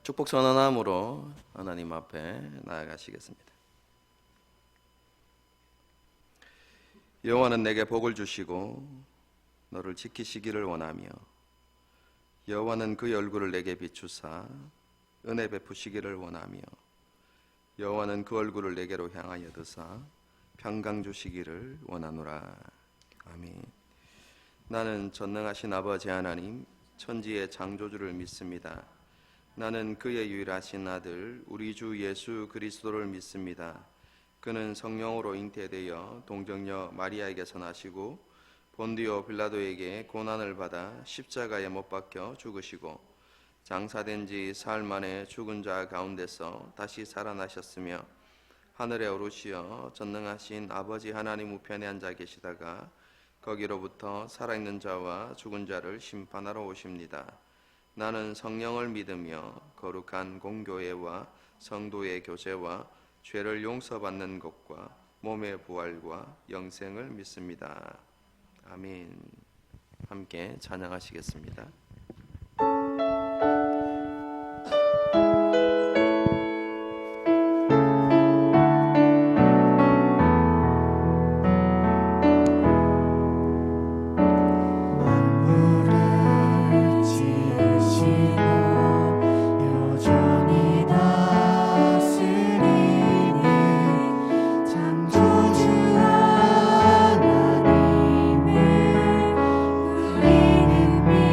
축복 선언함으로 하나님 앞에 나아가시겠습니다. 여호와는 내게 복을 주시고 너를 지키시기를 원하며 여호와는 그의 얼굴을 내게 비추사 은혜 베푸시기를 원하며 여호와는 그 얼굴을 내게로 향하여 드사 평강 주시기를 원하노라. 아멘. 나는 전능하신 아버지 하나님 천지의 창조주를 믿습니다. 나는 그의 유일하신 아들 우리 주 예수 그리스도를 믿습니다. 그는 성령으로 잉태되어 동정녀 마리아에게서 나시고 본디오 빌라도에게 고난을 받아 십자가에 못 박혀 죽으시고 장사된 지 사흘 만에 죽은 자 가운데서 다시 살아나셨으며 하늘에 오르시어 전능하신 아버지 하나님 우편에 앉아 계시다가 거기로부터 살아있는 자와 죽은 자를 심판하러 오십니다. 나는 성령을 믿으며 거룩한 공교회와 성도의 교제와 죄를 용서받는 것과 몸의 부활과 영생을 믿습니다. 아멘. 함께 찬양하시겠습니다. 우리는 믿습니다.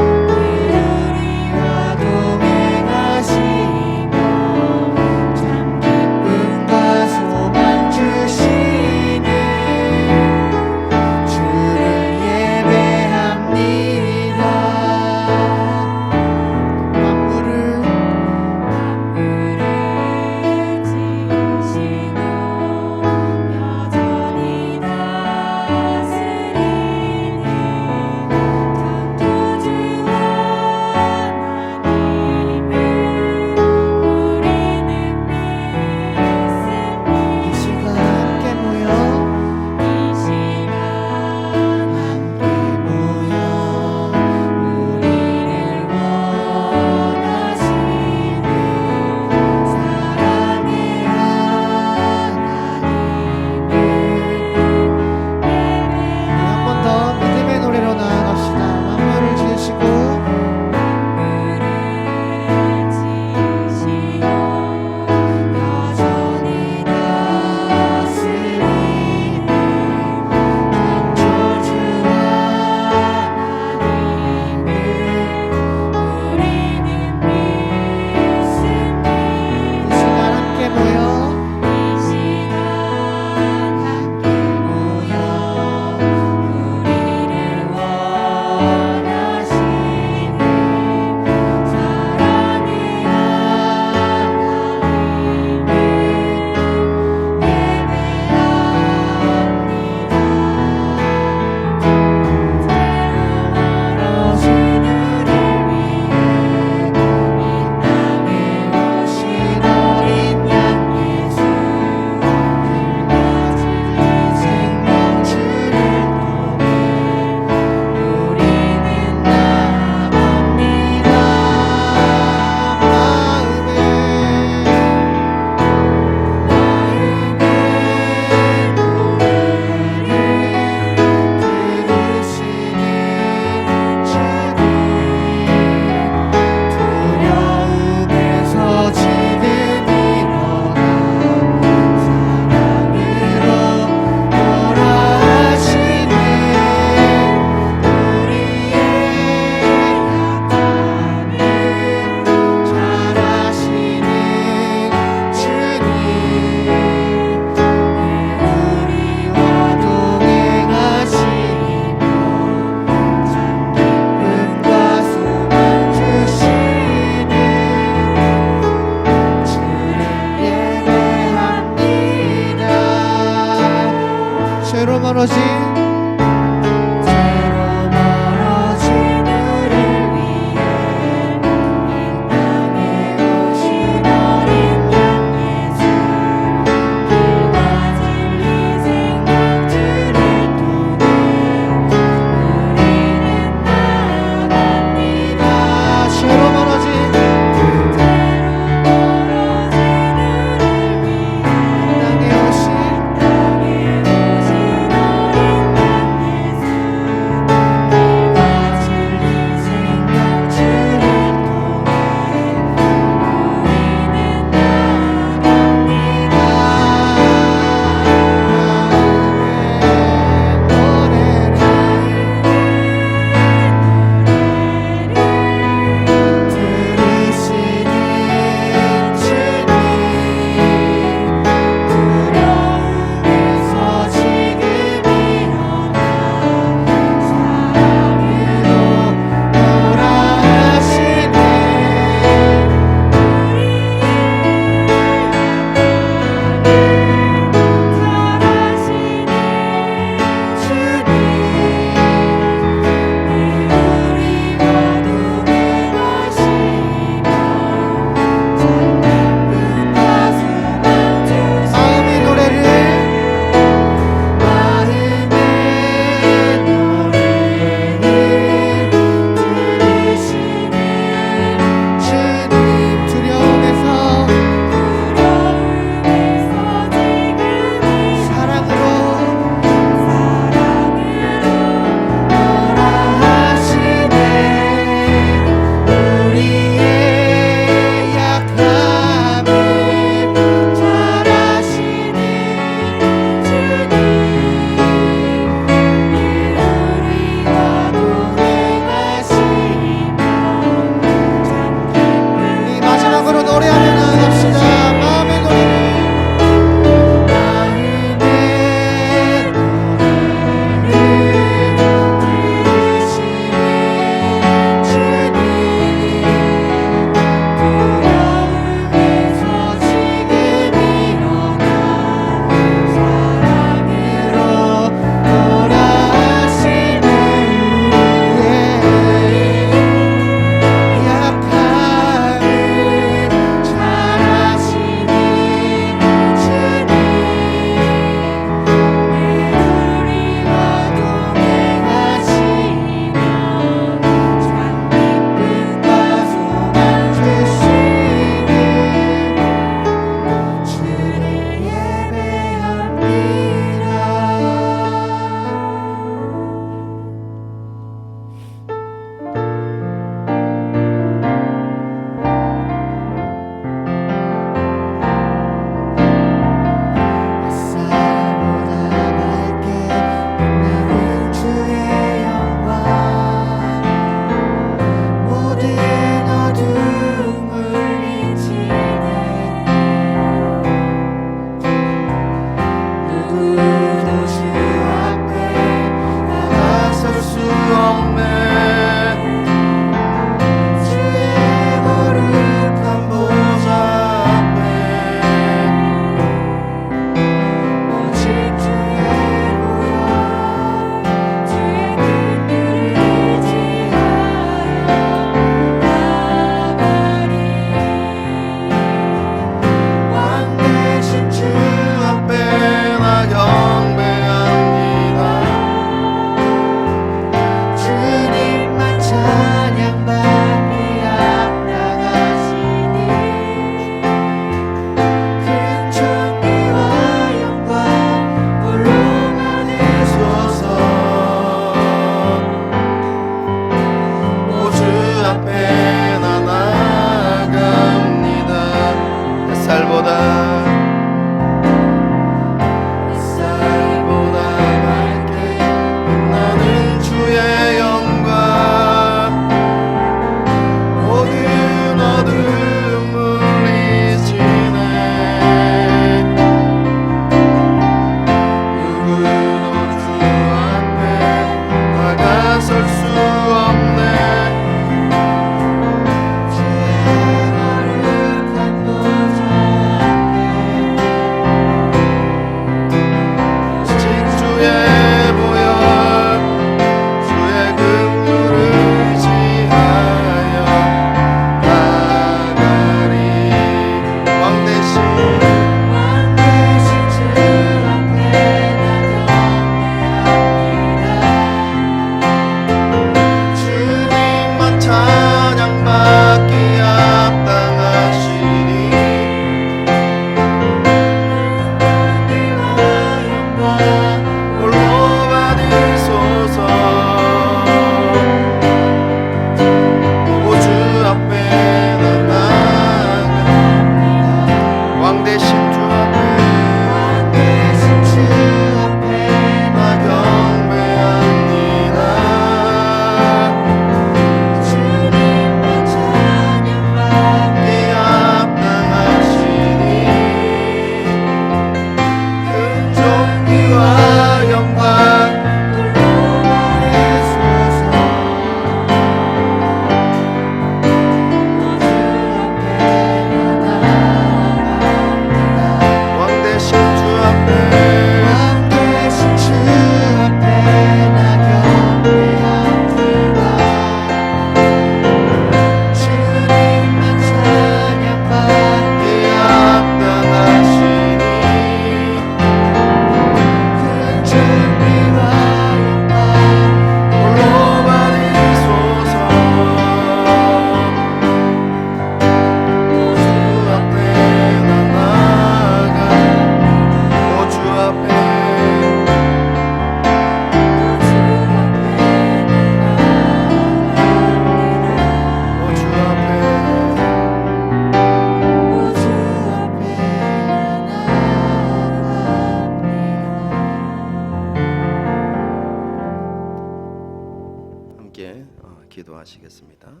함께 기도하시겠습니다.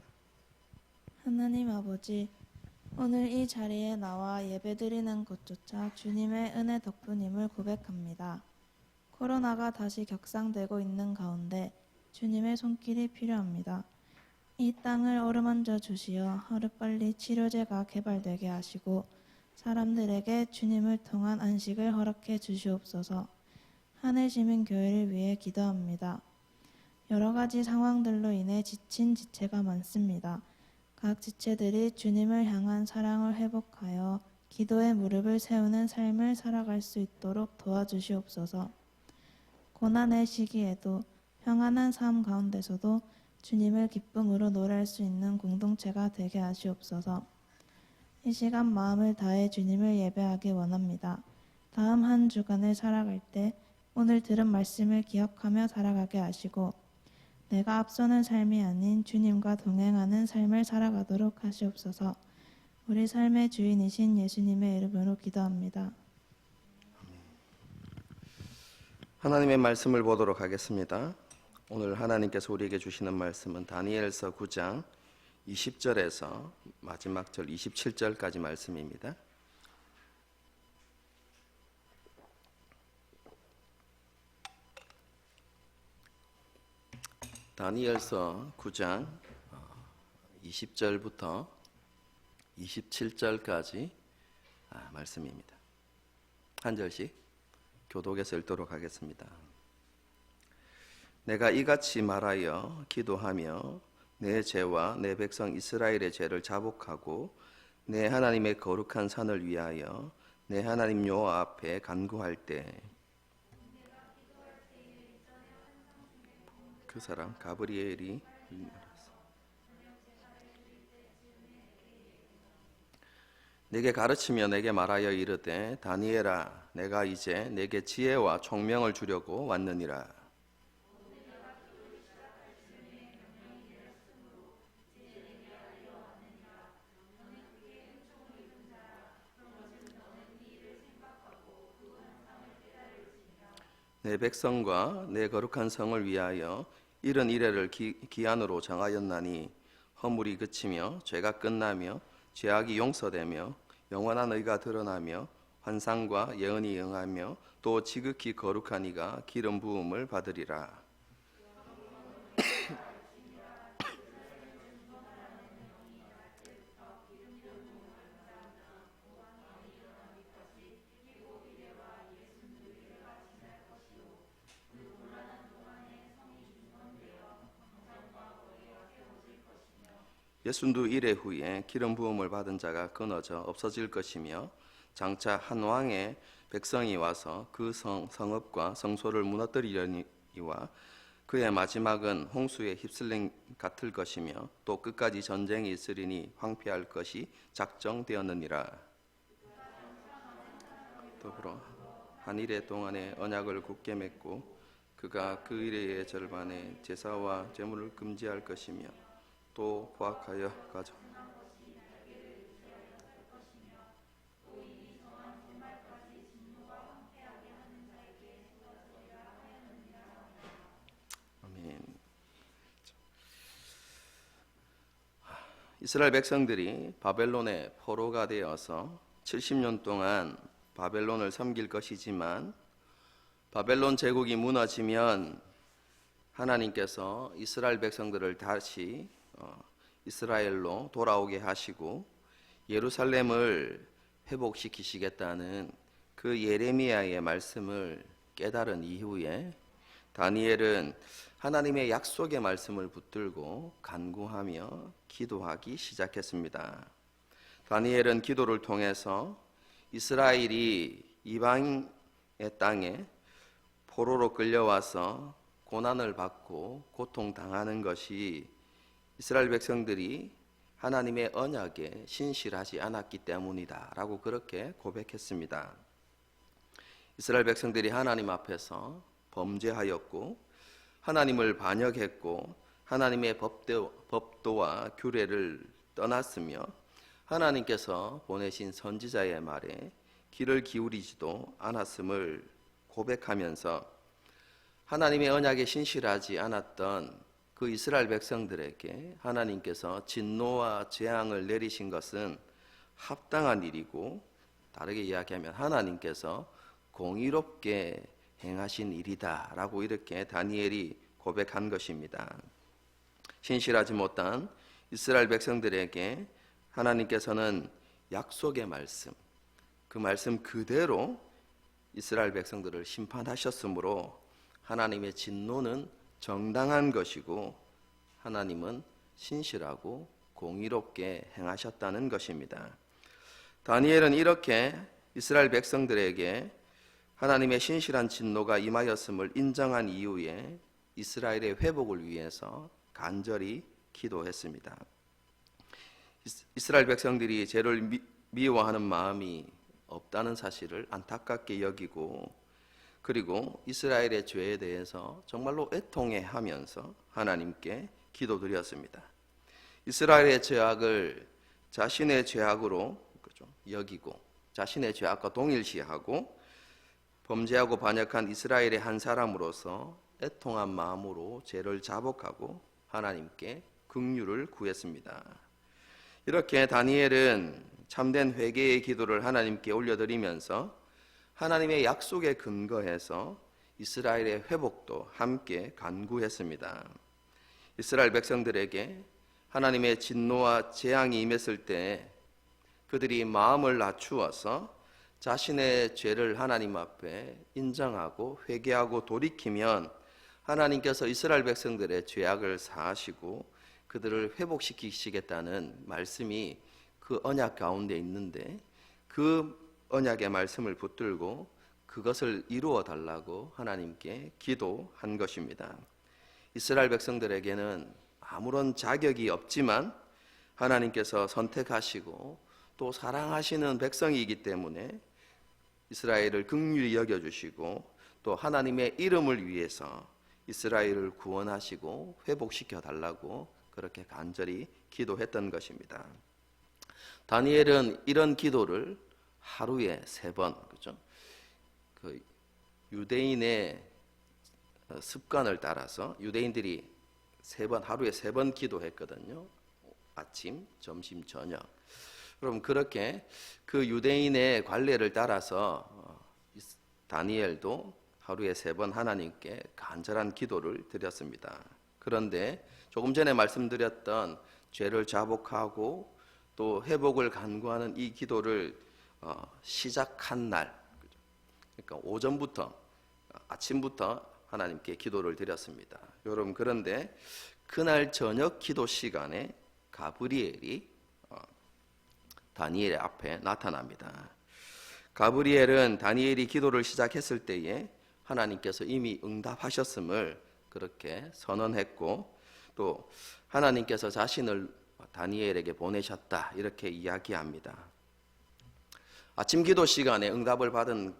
하나님 아버지, 오늘 이 자리에 나와 예배드리는 것조차 주님의 은혜 덕분임을 고백합니다. 코로나가 다시 격상되고 있는 가운데 주님의 손길이 필요합니다. 이 땅을 어루만져 주시어 하루빨리 치료제가 개발되게 하시고 사람들에게 주님을 통한 안식을 허락해 주시옵소서. 하늘시민교회를 위해 기도합니다. 여러 가지 상황들로 인해 지친 지체가 많습니다. 각 지체들이 주님을 향한 사랑을 회복하여 기도의 무릎을 세우는 삶을 살아갈 수 있도록 도와주시옵소서. 고난의 시기에도 평안한 삶 가운데서도 주님을 기쁨으로 노래할 수 있는 공동체가 되게 하시옵소서. 이 시간 마음을 다해 주님을 예배하기 원합니다. 다음 한 주간을 살아갈 때 오늘 들은 말씀을 기억하며 살아가게 하시고 내가 앞서는 삶이 아닌 주님과 동행하는 삶을 살아가도록 하시옵소서. 우리 삶의 주인이신 예수님의 이름으로 기도합니다. 하나님의 말씀을 보도록 하겠습니다. 오늘 하나님께서 우리에게 주시는 말씀은 다니엘서 9장 20절에서 마지막 절 27절까지 말씀입니다. 다니엘서 9장 20절부터 27절까지 말씀입니다. 한 절씩 교독해서 읽도록 하겠습니다. 내가 이같이 말하여 기도하며 내 죄와 내 백성 이스라엘의 죄를 자복하고 내 하나님의 거룩한 산을 위하여 내 하나님 여호와 앞에 간구할 때 그 사람 가브리엘이 내게 가르치며 내게 말하여 이르되 다니엘아 내가 이제 내게 지혜와 총명을 주려고 왔느니라. 내 백성과 내 거룩한 성을 위하여 이런 이래를 기한으로 정하였나니 허물이 그치며 죄가 끝나며 죄악이 용서되며 영원한 의가 드러나며 환상과 예언이 응하며 또 지극히 거룩한 이가 기름 부음을 받으리라. 예순두 이래 후에 기름 부음을 받은 자가 끊어져 없어질 것이며 장차 한 왕의 백성이 와서 그 성읍과 성소를 무너뜨리려니와 그의 마지막은 홍수에 휩쓸림 같을 것이며 또 끝까지 전쟁이 있으리니 황폐할 것이 작정되었느니라. 더불어 한 이래 동안에 언약을 굳게 맺고 그가 그 이래의 절반에 제사와 제물을 금지할 것이며 또 포악하여 가져 아멘. 이스라엘 백성들이 바벨론의 포로가 되어서 70년 동안 바벨론을 섬길 것이지만 바벨론 제국이 무너지면 하나님께서 이스라엘 백성들을 다시 이스라엘로 돌아오게 하시고 예루살렘을 회복시키시겠다는 그 예레미야의 말씀을 깨달은 이후에 다니엘은 하나님의 약속의 말씀을 붙들고 간구하며 기도하기 시작했습니다. 다니엘은 기도를 통해서 이스라엘이 이방의 땅에 포로로 끌려와서 고난을 받고 고통당하는 것이 이스라엘 백성들이 하나님의 언약에 신실하지 않았기 때문이다 라고 그렇게 고백했습니다. 이스라엘 백성들이 하나님 앞에서 범죄하였고 하나님을 반역했고 하나님의 법도와 규례를 떠났으며 하나님께서 보내신 선지자의 말에 귀를 기울이지도 않았음을 고백하면서 하나님의 언약에 신실하지 않았던 그 이스라엘 백성들에게 하나님께서 진노와 재앙을 내리신 것은 합당한 일이고, 다르게 이야기하면 하나님께서 공의롭게 행하신 일이다라고 이렇게 다니엘이 고백한 것입니다. 신실하지 못한 이스라엘 백성들에게 하나님께서는 약속의 말씀, 그 말씀 그대로 이스라엘 백성들을 심판하셨으므로 하나님의 진노는 정당한 것이고 하나님은 신실하고 공의롭게 행하셨다는 것입니다. 다니엘은 이렇게 이스라엘 백성들에게 하나님의 신실한 진노가 임하였음을 인정한 이후에 이스라엘의 회복을 위해서 간절히 기도했습니다. 이스라엘 백성들이 죄를 미워하는 마음이 없다는 사실을 안타깝게 여기고, 그리고 이스라엘의 죄에 대해서 정말로 애통해하면서 하나님께 기도드렸습니다. 이스라엘의 죄악을 자신의 죄악으로 여기고 자신의 죄악과 동일시하고 범죄하고 반역한 이스라엘의 한 사람으로서 애통한 마음으로 죄를 자복하고 하나님께 긍휼을 구했습니다. 이렇게 다니엘은 참된 회개의 기도를 하나님께 올려드리면서 하나님의 약속에 근거해서 이스라엘의 회복도 함께 간구했습니다. 이스라엘 백성들에게 하나님의 진노와 재앙이 임했을 때 그들이 마음을 낮추어서 자신의 죄를 하나님 앞에 인정하고 회개하고 돌이키면 하나님께서 이스라엘 백성들의 죄악을 사하시고 그들을 회복시키시겠다는 말씀이 그 언약 가운데 있는데, 그 언약의 말씀을 붙들고 그것을 이루어 달라고 하나님께 기도한 것입니다. 이스라엘 백성들에게는 아무런 자격이 없지만 하나님께서 선택하시고 또 사랑하시는 백성이기 때문에 이스라엘을 긍휼히 여겨주시고 또 하나님의 이름을 위해서 이스라엘을 구원하시고 회복시켜 달라고 그렇게 간절히 기도했던 것입니다. 다니엘은 이런 기도를 하루에 3번, 그죠? 그 유대인의 습관을 따라서 유대인들이 하루에 3번 기도했거든요. 아침, 점심, 저녁. 그럼 그렇게 그 유대인의 관례를 따라서 다니엘도 하루에 3번 하나님께 간절한 기도를 드렸습니다. 그런데 조금 전에 말씀드렸던 죄를 자복하고 또 회복을 간구하는 이 기도를 시작한 날, 그러니까 오전부터, 아침부터 하나님께 기도를 드렸습니다. 여러분, 그런데 그날 저녁 기도 시간에 가브리엘이 다니엘의 앞에 나타납니다. 가브리엘은 다니엘이 기도를 시작했을 때에 하나님께서 이미 응답하셨음을 그렇게 선언했고, 또 하나님께서 자신을 다니엘에게 보내셨다 이렇게 이야기합니다. 아침 기도 시간에 응답을 받은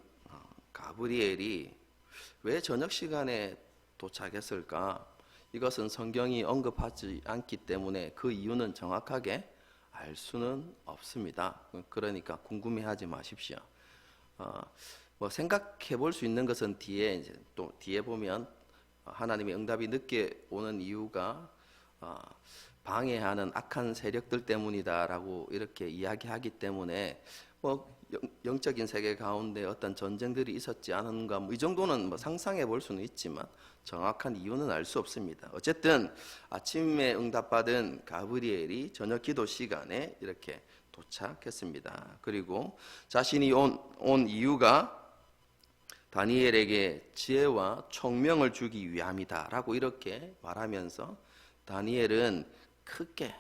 가브리엘이 왜 저녁 시간에 도착했을까? 이것은 성경이 언급하지 않기 때문에 그 이유는 정확하게 알 수는 없습니다. 그러니까 궁금해하지 마십시오. 생각해 볼 수 있는 것은 뒤에 보면 하나님의 응답이 늦게 오는 이유가 방해하는 악한 세력들 때문이다라고 이렇게 이야기하기 때문에 영적인 세계 가운데 어떤 전쟁들이 있었지 않은가 이 정도는 상상해 볼 수는 있지만 정확한 이유는 알 수 없습니다. 어쨌든 아침에 응답받은 가브리엘이 저녁 기도 시간에 이렇게 도착했습니다. 그리고 자신이 온 이유가 다니엘에게 지혜와 총명을 주기 위함이다라고 이렇게 말하면서 다니엘은 크게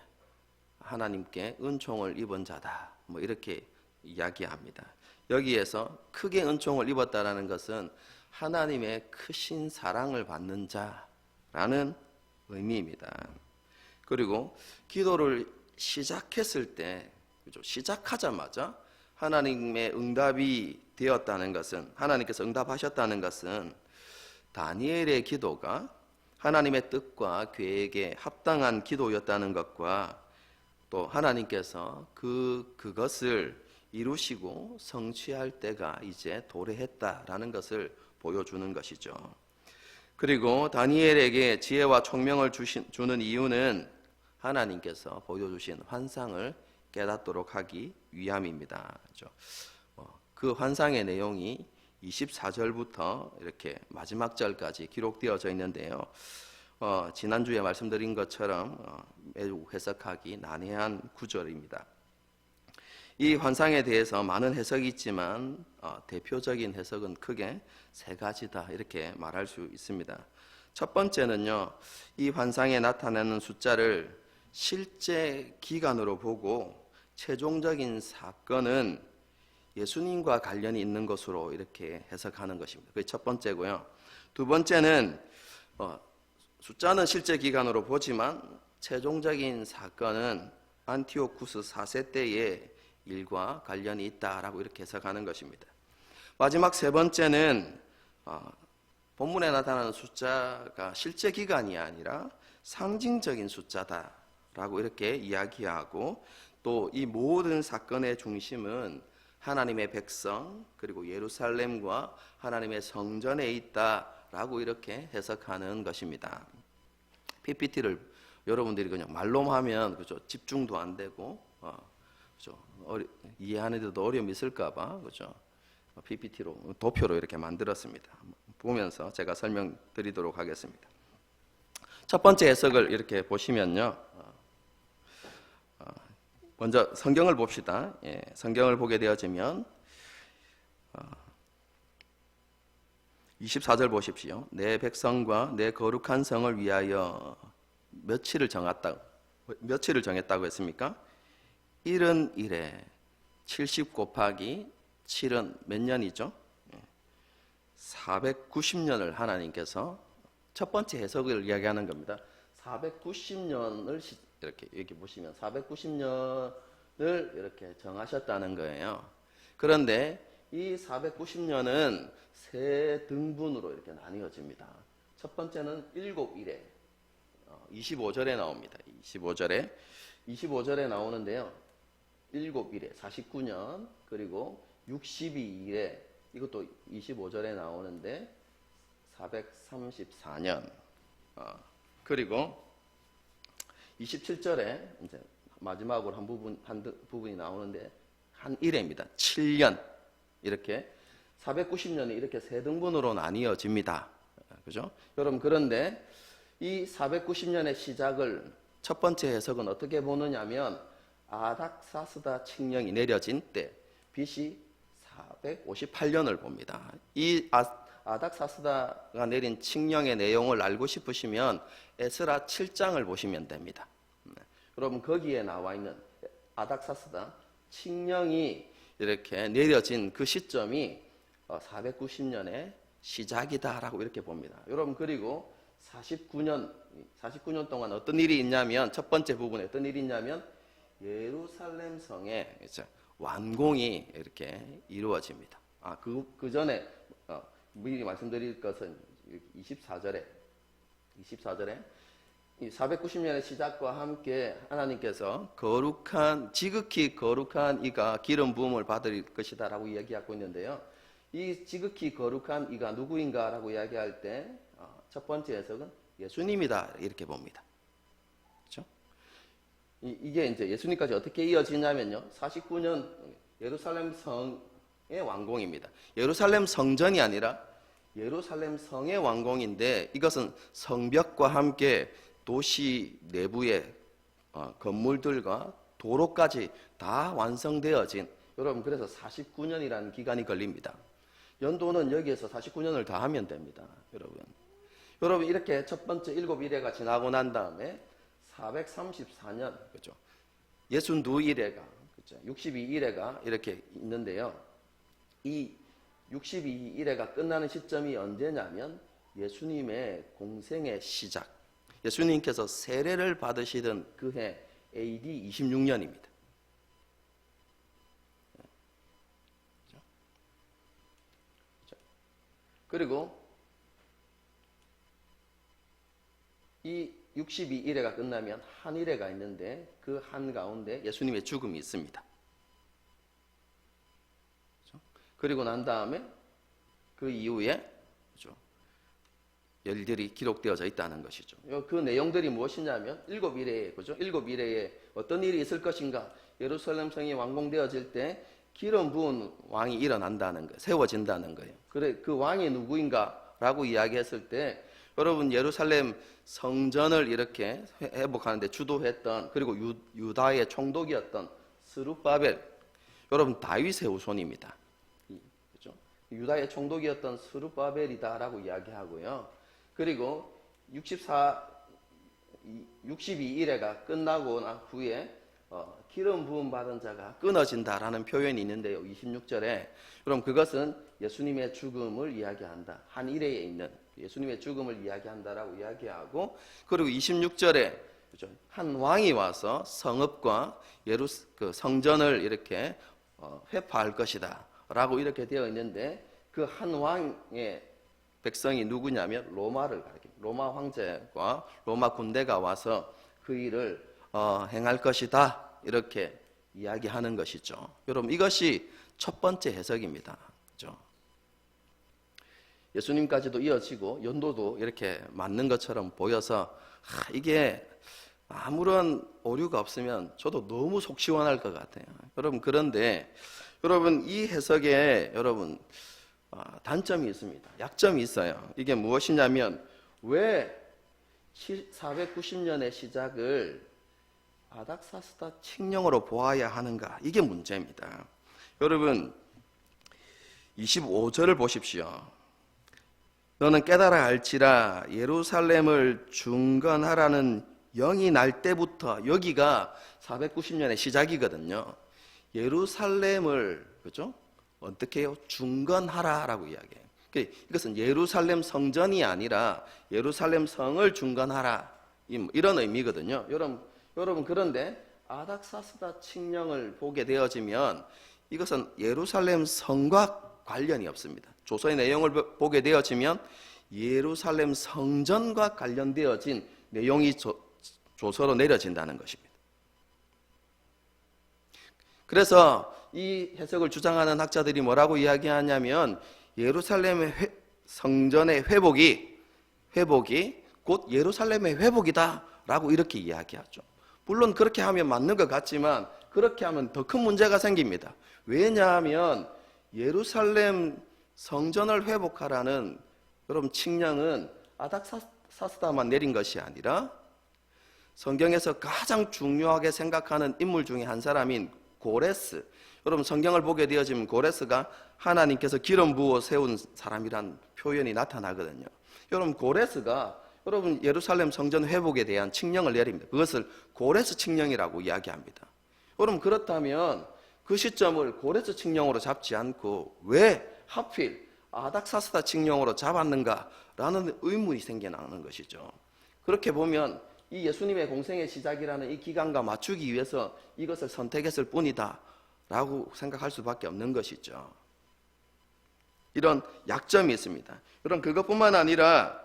하나님께 은총을 입은 자다 이렇게 이야기합니다. 여기에서 크게 은총을 입었다라는 것은 하나님의 크신 사랑을 받는 자라는 의미입니다. 그리고 기도를 시작했을 때, 시작하자마자 하나님의 응답이 되었다는 것은, 하나님께서 응답하셨다는 것은 다니엘의 기도가 하나님의 뜻과 계획에 합당한 기도였다는 것과 또 하나님께서 그것을 이루시고 성취할 때가 이제 도래했다라는 것을 보여주는 것이죠. 그리고 다니엘에게 지혜와 총명을 주는 이유는 하나님께서 보여주신 환상을 깨닫도록 하기 위함입니다. 그렇죠? 그 환상의 내용이 24절부터 이렇게 마지막 절까지 기록되어져 있는데요. 지난주에 말씀드린 것처럼 매우 해석하기 난해한 구절입니다. 이 환상에 대해서 많은 해석이 있지만 대표적인 해석은 크게 세 가지다 이렇게 말할 수 있습니다. 첫 번째는요, 이 환상에 나타나는 숫자를 실제 기간으로 보고 최종적인 사건은 예수님과 관련이 있는 것으로 이렇게 해석하는 것입니다. 그게 첫 번째고요. 두 번째는 숫자는 실제 기간으로 보지만 최종적인 사건은 안티오쿠스 4세 때의 일과 관련이 있다라고 이렇게 해석하는 것입니다. 마지막 세 번째는 본문에 나타나는 숫자가 실제 기간이 아니라 상징적인 숫자다라고 이렇게 이야기하고 또 이 모든 사건의 중심은 하나님의 백성 그리고 예루살렘과 하나님의 성전에 있다라고 이렇게 해석하는 것입니다. PPT를 여러분들이 그냥 말로만 하면 그죠? 집중도 안 되고 그죠? 이해하는데도 어려움이 있을까봐 그죠? PPT로 도표로 이렇게 만들었습니다. 보면서 제가 설명드리도록 하겠습니다. 첫 번째 해석을 이렇게 보시면요. 먼저 성경을 봅시다. 성경을 보게 되어지면 24절 보십시오. 내 백성과 내 거룩한 성을 위하여 며칠을 정했다고 했습니까? 71에 70 곱하기 7은 몇 년이죠? 490년을 하나님께서 첫 번째 해석을 이야기하는 겁니다. 490년을 이렇게 여기 보시면 490년을 이렇게 정하셨다는 거예요. 그런데 이 490년은 세 등분으로 이렇게 나뉘어집니다. 첫 번째는 7일에 25절에 나옵니다. 25절에 나오는데요. 7일에 49년 그리고 62일에 이것도 25절에 나오는데 434년 그리고 27절에 이제 마지막으로 한 부분이 나오는데 한 일회입니다. 7년 이렇게 490년이 이렇게 세 등분으로 나뉘어집니다. 그죠? 여러분 그런데 이 490년의 시작을 첫 번째 해석은 어떻게 보느냐면 아닥사스다 칙령이 내려진 때 BC 458년을 봅니다. 이 아닥사스다가 내린 칙령의 내용을 알고 싶으시면 에스라 7장을 보시면 됩니다. 여러분 거기에 나와 있는 아닥사스다 칙령이 이렇게 내려진 그 시점이 490년의 시작이다라고 이렇게 봅니다. 여러분 그리고 49년 동안 어떤 일이 있냐면 첫 번째 부분에 어떤 일이 있냐면 예루살렘 성의 완공이 이렇게 이루어집니다. 그 전에 미리 말씀드릴 것은 24절에 이 490년의 시작과 함께 하나님께서 지극히 거룩한 이가 기름 부음을 받을 것이다라고 이야기하고 있는데요. 이 지극히 거룩한 이가 누구인가라고 이야기할 때 첫 번째 해석은 예수님이다 이렇게 봅니다. 그렇죠? 이게 이제 예수님까지 어떻게 이어지냐면요. 49년 예루살렘 성의 완공입니다. 예루살렘 성전이 아니라 예루살렘 성의 완공인데 이것은 성벽과 함께 도시 내부의 건물들과 도로까지 다 완성되어진 여러분 그래서 49년이라는 기간이 걸립니다. 연도는 여기에서 49년을 다 하면 됩니다. 여러분 이렇게 첫 번째 7일회가 지나고 난 다음에 434년 그죠? 62일회가 그죠? 62일회가 이렇게 있는데요. 이 62일회가 끝나는 시점이 언제냐면 예수님의 공생의 시작. 예수님께서 세례를 받으시던 그해 AD 26년입니다. 그리고 이 62일회가 끝나면 한일회가 있는데 그 한가운데 예수님의 죽음이 있습니다. 그리고 난 다음에 그 이후에 일들이 기록되어져 있다는 것이죠. 그 내용들이 무엇이냐면 일곱 이래에 그죠? 일곱 이래에 어떤 일이 있을 것인가? 예루살렘 성이 완공되어질 때 기름 부은 왕이 일어난다는 거예요. 세워진다는 거예요. 그래 그 왕이 누구인가라고 이야기했을 때 여러분 예루살렘 성전을 이렇게 회복하는데 주도했던 그리고 유다의 총독이었던 스룹바벨 여러분 다윗의 후손입니다. 그죠? 유다의 총독이었던 스룹바벨이다라고 이야기하고요. 그리고 62일회가 끝나고 난 후에 기름 부음 받은 자가 끊어진다라는 표현이 있는데요. 26절에 그럼 그것은 예수님의 죽음을 이야기한다. 한 일회에 있는 예수님의 죽음을 이야기한다라고 이야기하고 그리고 26절에 그죠? 한 왕이 와서 성읍과 그 성전을 이렇게 회파할 것이다라고 이렇게 되어 있는데 그 한 왕의 백성이 누구냐면 로마를 가리킵니다. 로마 황제와 로마 군대가 와서 그 일을 행할 것이다. 이렇게 이야기하는 것이죠. 여러분 이것이 첫 번째 해석입니다. 그렇죠? 예수님까지도 이어지고 연도도 이렇게 맞는 것처럼 보여서 이게 아무런 오류가 없으면 저도 너무 속 시원할 것 같아요. 여러분 그런데 여러분 이 해석에 여러분 단점이 있습니다. 약점이 있어요. 이게 무엇이냐면 왜 490년의 시작을 아닥사스다 칙령으로 보아야 하는가? 이게 문제입니다. 여러분 25절을 보십시오. 너는 깨달아 알지라 예루살렘을 중건하라는 영이 날 때부터 여기가 490년의 시작이거든요. 예루살렘을 그죠? 어떻게 해요? 중건하라라고 이야기해요. 이것은 예루살렘 성전이 아니라 예루살렘 성을 중건하라 이런 의미거든요. 여러분 그런데 아닥사스다 칙령을 보게 되어지면 이것은 예루살렘 성과 관련이 없습니다. 조서의 내용을 보게 되어지면 예루살렘 성전과 관련되어진 내용이 조서로 내려진다는 것입니다. 그래서 이 해석을 주장하는 학자들이 뭐라고 이야기하냐면 예루살렘의 성전의 회복이 곧 예루살렘의 회복이다라고 이렇게 이야기하죠. 물론 그렇게 하면 맞는 것 같지만 그렇게 하면 더 큰 문제가 생깁니다. 왜냐하면 예루살렘 성전을 회복하라는 여러분 칙령은 아닥사스다만 내린 것이 아니라 성경에서 가장 중요하게 생각하는 인물 중에 한 사람인 고레스. 여러분 성경을 보게 되어지면 고레스가 하나님께서 기름 부어 세운 사람이란 표현이 나타나거든요. 여러분 고레스가 여러분 예루살렘 성전 회복에 대한 칙령을 내립니다. 그것을 고레스 칙령이라고 이야기합니다. 여러분 그렇다면 그 시점을 고레스 칙령으로 잡지 않고 왜 하필 아닥사스다 칙령으로 잡았는가라는 의문이 생겨나는 것이죠. 그렇게 보면 이 예수님의 공생의 시작이라는 이 기간과 맞추기 위해서 이것을 선택했을 뿐이다 라고 생각할 수밖에 없는 것이죠. 이런 약점이 있습니다. 여러분 그것뿐만 아니라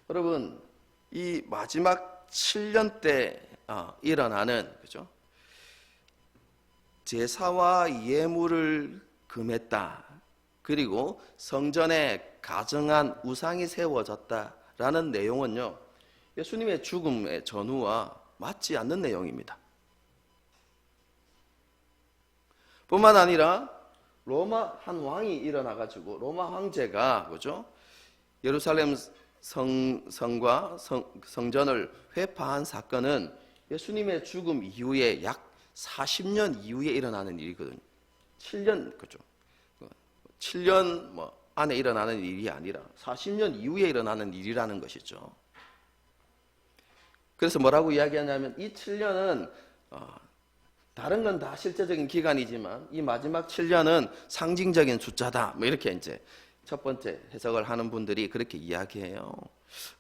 여러분 이 마지막 7년 때 일어나는 그죠? 제사와 예물을 금했다. 그리고 성전에 가정한 우상이 세워졌다라는 내용은요. 예수님의 죽음의 전후와 맞지 않는 내용입니다. 뿐만 아니라 로마 한 왕이 일어나가지고 로마 황제가 그죠? 예루살렘 성과 성전을 회파한 사건은 예수님의 죽음 이후에 약 40년 이후에 일어나는 일이거든요. 7년 그죠? 7년 안에 일어나는 일이 아니라 40년 이후에 일어나는 일이라는 것이죠. 그래서 뭐라고 이야기하냐면 이 7년은 다른 건 다 실제적인 기간이지만 이 마지막 7년은 상징적인 숫자다. 이렇게 이제 첫 번째 해석을 하는 분들이 그렇게 이야기해요.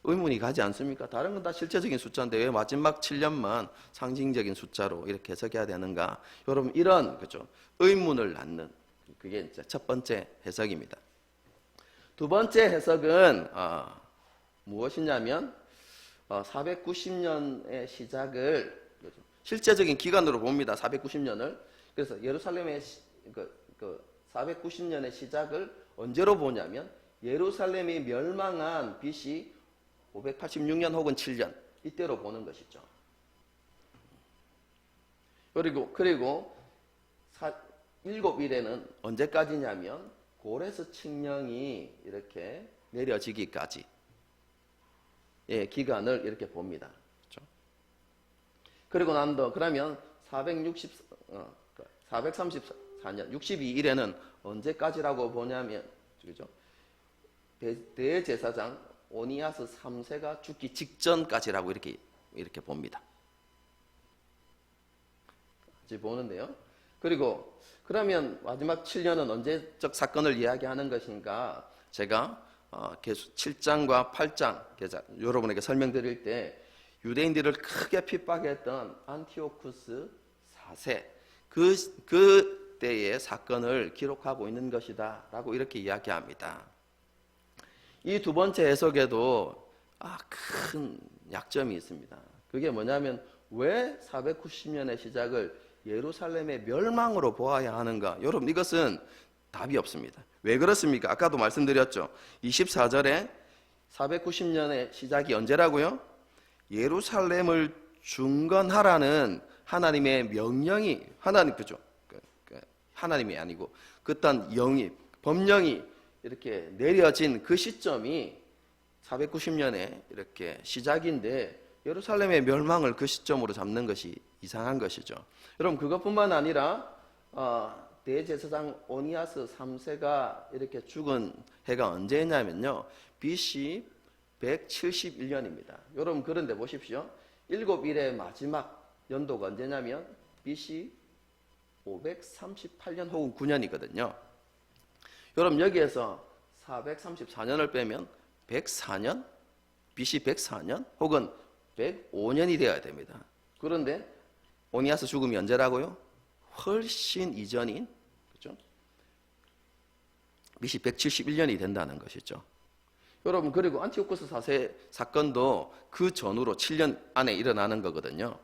의문이 가지 않습니까? 다른 건 다 실제적인 숫자인데 왜 마지막 7년만 상징적인 숫자로 이렇게 해석해야 되는가? 여러분 이런 그죠? 의문을 낳는 그게 이제 첫 번째 해석입니다. 두 번째 해석은 무엇이냐면 490년의 시작을 실제적인 기간으로 봅니다. 490년을. 그래서 예루살렘의 490년의 시작을 언제로 보냐면 예루살렘이 멸망한 BC 586년 혹은 7년 이때로 보는 것이죠. 그리고 일곱 일에는 언제까지냐면 고레스 칙령이 이렇게 내려지기까지 기간을 이렇게 봅니다. 그렇죠? 그리고 그러면 434년 62일에는 언제까지라고 보냐면 그죠? 대제사장 오니아스 3세가 죽기 직전까지라고 이렇게 봅니다. 같이 보는데요. 그리고 그러면 마지막 7년은 언제적 사건을 이야기하는 것인가? 제가 계속 7장과 8장 여러분에게 설명드릴 때 유대인들을 크게 핍박했던 안티오쿠스 4세 그 때의 사건을 기록하고 있는 것이다 라고 이렇게 이야기합니다. 이 두 번째 해석에도 큰 약점이 있습니다. 그게 뭐냐면 왜 490년의 시작을 예루살렘의 멸망으로 보아야 하는가? 여러분 이것은 답이 없습니다. 왜 그렇습니까? 아까도 말씀드렸죠. 24절에 490년의 시작이 언제라고요? 예루살렘을 중건하라는 하나님의 명령이 그죠? 하나님이 아니고 그딴 법령이 이렇게 내려진 그 시점이 490년에 이렇게 시작인데 예루살렘의 멸망을 그 시점으로 잡는 것이 이상한 것이죠. 여러분 그것뿐만 아니라 대제사장 오니아스 3세가 이렇게 죽은 해가 언제냐면요. BC 171년입니다. 여러분 그런데 보십시오. 7일의 마지막 연도가 언제냐면 BC 538년 혹은 9년이거든요. 여러분 여기에서 434년을 빼면 104년, BC 104년 혹은 105년이 되어야 됩니다. 그런데 오니아스 죽음이 언제라고요? 훨씬 이전인 그렇죠? BC 171년이 된다는 것이죠. 여러분 그리고 안티오쿠스 4세 사건도 그 전후로 7년 안에 일어나는 거거든요.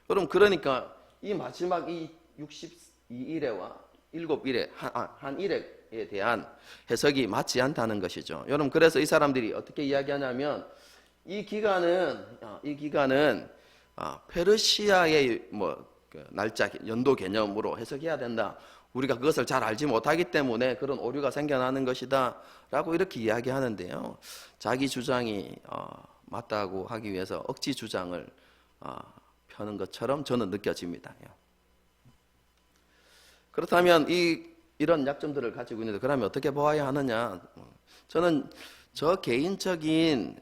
여러분 그러니까 이 마지막 이 62일에와 7일에 한 일에 대한 해석이 맞지 않다는 것이죠. 여러분 그래서 이 사람들이 어떻게 이야기하냐면 이 기간은 페르시아의 날짜 연도 개념으로 해석해야 된다. 우리가 그것을 잘 알지 못하기 때문에 그런 오류가 생겨나는 것이다 라고 이렇게 이야기하는데요. 자기 주장이 맞다고 하기 위해서 억지 주장을 펴는 것처럼 저는 느껴집니다. 그렇다면 이런 약점들을 가지고 있는데 그러면 어떻게 보아야 하느냐? 저는 저 개인적인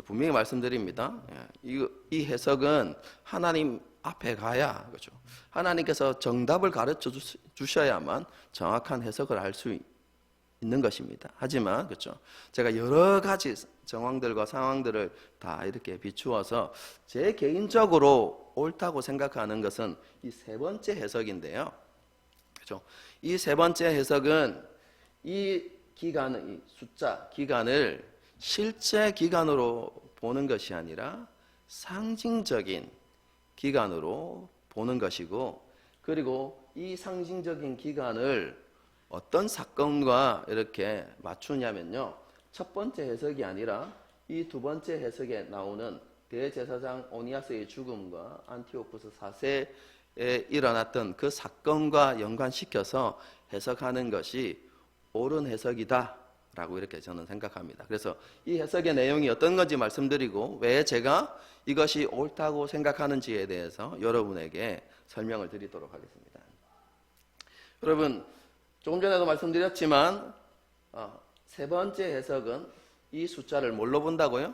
분명히 말씀드립니다. 이 해석은 하나님 앞에 가야 그렇죠. 하나님께서 정답을 가르쳐 주셔야만 정확한 해석을 할 수 있는 것입니다. 하지만 그렇죠. 제가 여러 가지 정황들과 상황들을 다 이렇게 비추어서 제 개인적으로 옳다고 생각하는 것은 이 세 번째 해석인데요. 그렇죠. 이 세 번째 해석은 이 기간을 실제 기간으로 보는 것이 아니라 상징적인 기간으로 보는 것이고, 그리고 이 상징적인 기간을 어떤 사건과 이렇게 맞추냐면요. 첫 번째 해석이 아니라 이 두 번째 해석에 나오는 대제사장 오니아스의 죽음과 안티오쿠스 4세에 일어났던 그 사건과 연관시켜서 해석하는 것이 옳은 해석이다 라고 이렇게 저는 생각합니다. 그래서 이 해석의 내용이 어떤 건지 말씀드리고 왜 제가 이것이 옳다고 생각하는지에 대해서 여러분에게 설명을 드리도록 하겠습니다. 여러분 조금 전에도 말씀드렸지만 세 번째 해석은 이 숫자를 뭘로 본다고요?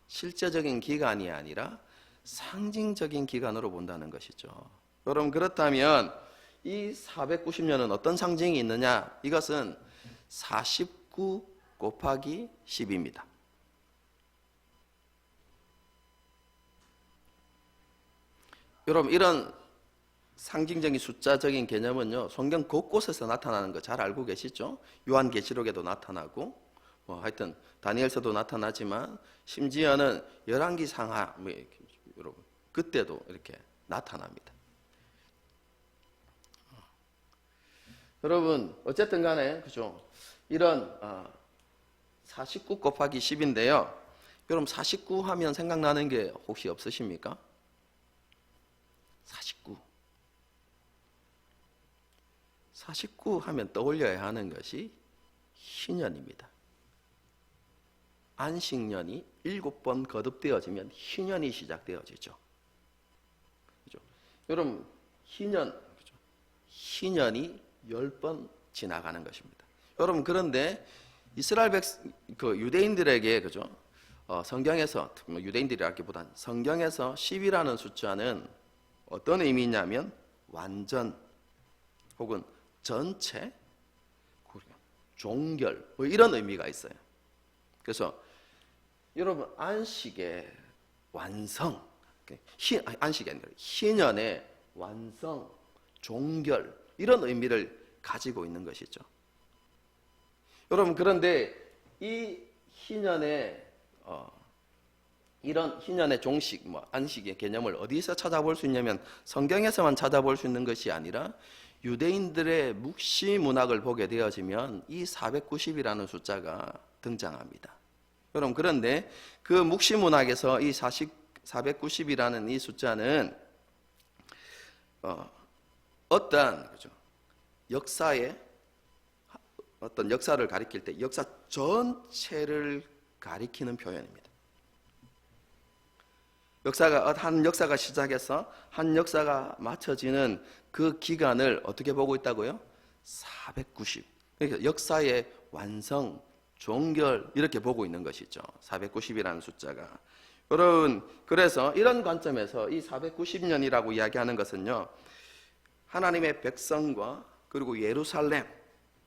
실제적인 기간이 아니라 상징적인 기간으로 본다는 것이죠. 여러분 그렇다면 이 490년은 어떤 상징이 있느냐? 이것은 49 곱하기 10입니다. 여러분 이런 상징적인 숫자적인 개념은요 성경 곳곳에서 나타나는 거 잘 알고 계시죠? 요한계시록에도 나타나고 하여튼 다니엘서도 나타나지만 심지어는 열왕기 상하 여러분 그때도 이렇게 나타납니다. 여러분 어쨌든 간에 그죠? 이런 49 곱하기 10인데요. 여러분 49 하면 생각나는 게 혹시 없으십니까? 49. 49 하면 떠올려야 하는 것이 희년입니다. 안식년이 7번 거듭되어지면 희년이 시작되어지죠. 그죠? 여러분 희년, 그죠? 희년이 10번 지나가는 것입니다. 여러분 그런데 이스라엘 그 유대인들에게 그죠? 성경에서 유대인들이라기보단 성경에서 10이라는 숫자는 어떤 의미냐면 완전 혹은 전체, 종결 뭐 이런 의미가 있어요. 그래서 여러분 안식의 완성, 안식이 아니라 희년의 완성, 종결 이런 의미를 가지고 있는 것이죠. 여러분 그런데 이 희년의 이런 희년의 종식, 안식의 개념을 어디서 찾아볼 수 있냐면 성경에서만 찾아볼 수 있는 것이 아니라 유대인들의 묵시 문학을 보게 되어지면 이 490이라는 숫자가 등장합니다. 여러분 그런데 그 묵시 문학에서 이 490이라는 이 숫자는 어떤 그죠? 역사의 어떤 역사를 가리킬 때 역사 전체를 가리키는 표현입니다. 한 역사가 시작해서 한 역사가 마쳐지는 그 기간을 어떻게 보고 있다고요? 490. 그러니까 역사의 완성, 종결 이렇게 보고 있는 것이죠. 490이라는 숫자가. 여러분 그래서 이런 관점에서 이 490년이라고 이야기하는 것은요. 하나님의 백성과 그리고 예루살렘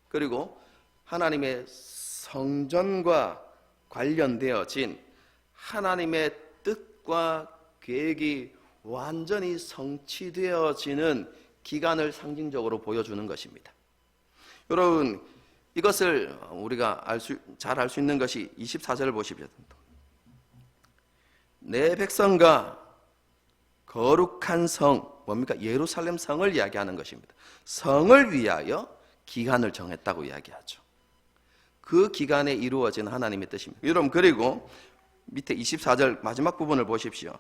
그리고 하나님의 성전과 관련되어진 하나님의 뜻과 계획이 완전히 성취되어지는 기간을 상징적으로 보여주는 것입니다. 여러분 이것을 우리가 잘 알 수 있는 것이 24절을 보십시오. 내 백성과 거룩한 성, 뭡니까? 예루살렘 성을 이야기하는 것입니다. 성을 위하여 기간을 정했다고 이야기하죠. 그 기간에 이루어진 하나님의 뜻입니다. 여러분 그리고 밑에 24절 마지막 부분을 보십시오.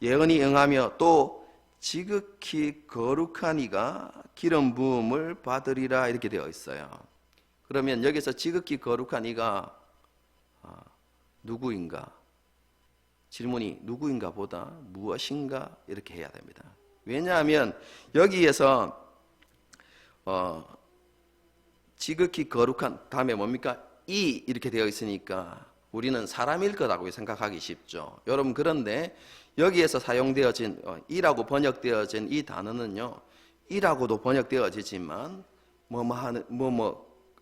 예언이 응하며 또 지극히 거룩한 이가 기름 부음을 받으리라 이렇게 되어 있어요. 그러면 여기서 지극히 거룩한 이가 누구인가? 질문이 누구인가 보다 무엇인가 이렇게 해야 됩니다. 왜냐하면 여기에서 지극히 거룩한 다음에 뭡니까? 이 이렇게 되어 있으니까 우리는 사람일 거라고 생각하기 쉽죠. 여러분 그런데 여기에서 사용되어진 이라고 번역되어진 이 단어는요. 이라고도 번역되어지지만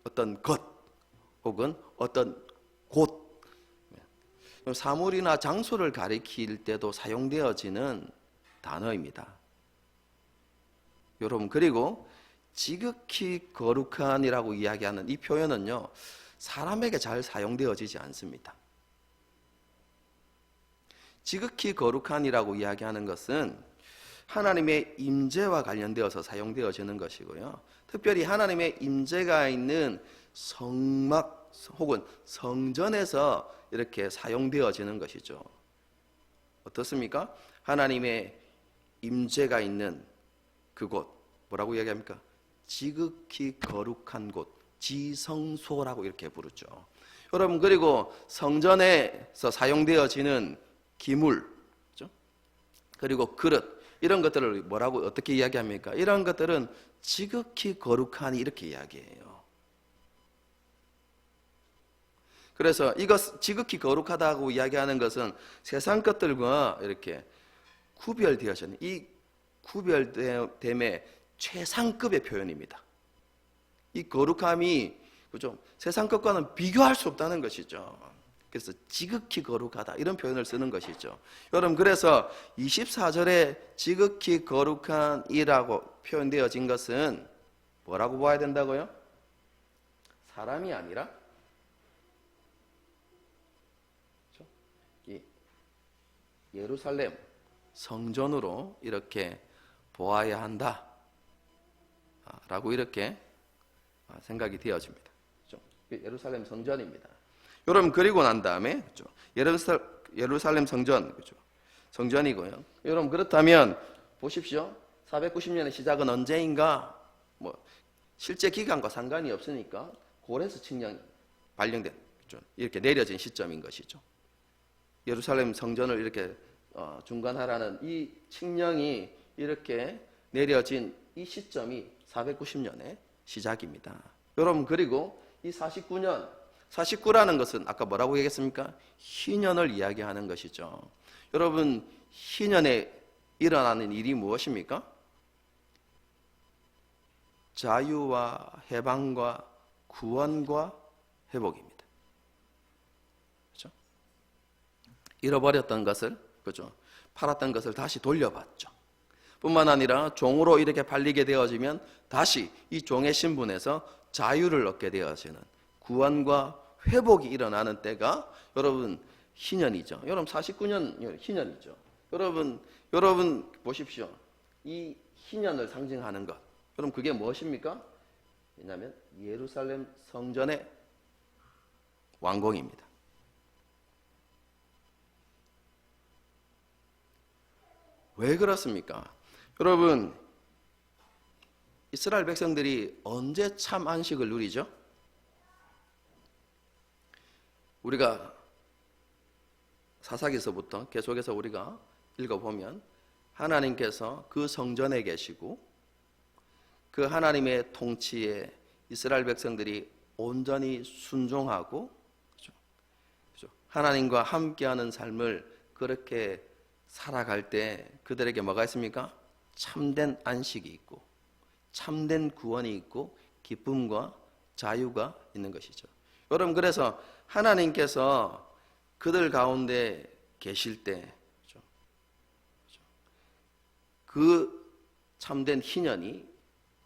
어떤 것 혹은 어떤 곳 사물이나 장소를 가리킬 때도 사용되어지는 단어입니다. 여러분 그리고 지극히 거룩한이라고 이야기하는 이 표현은요. 사람에게 잘 사용되어지지 않습니다. 지극히 거룩한이라고 이야기하는 것은 하나님의 임재와 관련되어서 사용되어지는 것이고요. 특별히 하나님의 임재가 있는 성막 혹은 성전에서 이렇게 사용되어지는 것이죠. 어떻습니까? 하나님의 임재가 있는 그곳 뭐라고 이야기합니까? 지극히 거룩한 곳, 지성소라고 이렇게 부르죠. 여러분 그리고 성전에서 사용되어지는 기물, 그렇죠? 그리고 그릇 이런 것들을 뭐라고 어떻게 이야기합니까? 이런 것들은 지극히 거룩하니 이렇게 이야기해요. 그래서 이것 지극히 거룩하다고 이야기하는 것은 세상 것들과 이렇게 구별되어진 이 구별됨의 최상급의 표현입니다. 이 거룩함이 그죠? 세상 것과는 비교할 수 없다는 것이죠. 그래서 지극히 거룩하다 이런 표현을 쓰는 것이죠. 여러분 그래서 24절에 지극히 거룩한 이라고 표현되어진 것은 뭐라고 봐야 된다고요? 사람이 아니라 예루살렘 성전으로 이렇게 보아야 한다 라고 이렇게 생각이 되어집니다. 예루살렘 성전입니다. 여러분 그리고 난 다음에 그죠? 예루살렘 성전 그죠? 성전이고요. 여러분 그렇다면 보십시오. 490년의 시작은 언제인가? 뭐 실제 기간과 상관이 없으니까 고레스 칙령이 발령된 그죠? 이렇게 내려진 시점인 것이죠. 예루살렘 성전을 이렇게 중간하라는 이 칙령이 이렇게 내려진 이 시점이 490년의 시작입니다. 여러분 그리고 이 49라는 것은 아까 뭐라고 얘기했습니까? 희년을 이야기하는 것이죠. 여러분 희년에 일어나는 일이 무엇입니까? 자유와 해방과 구원과 회복입니다. 그렇죠? 잃어버렸던 것을 그죠? 팔았던 것을 다시 돌려받죠. 뿐만 아니라 종으로 이렇게 팔리게 되어지면 다시 이 종의 신분에서 자유를 얻게 되어지는 구원과 회복이 일어나는 때가 여러분 희년이죠. 여러분 49년 희년이죠. 여러분 보십시오. 이 희년을 상징하는 것. 여러분 그게 무엇입니까? 왜냐하면 예루살렘 성전의 완공입니다. 왜 그렇습니까? 여러분 이스라엘 백성들이 언제 참 안식을 누리죠? 우리가 사사기서부터 계속해서 우리가 읽어보면 하나님께서 그 성전에 계시고 그 하나님의 통치에 이스라엘 백성들이 온전히 순종하고 그렇죠? 하나님과 함께하는 삶을 그렇게 살아갈 때 그들에게 뭐가 있습니까? 참된 안식이 있고 참된 구원이 있고 기쁨과 자유가 있는 것이죠. 여러분 그래서 하나님께서 그들 가운데 계실 때 그 참된 희년이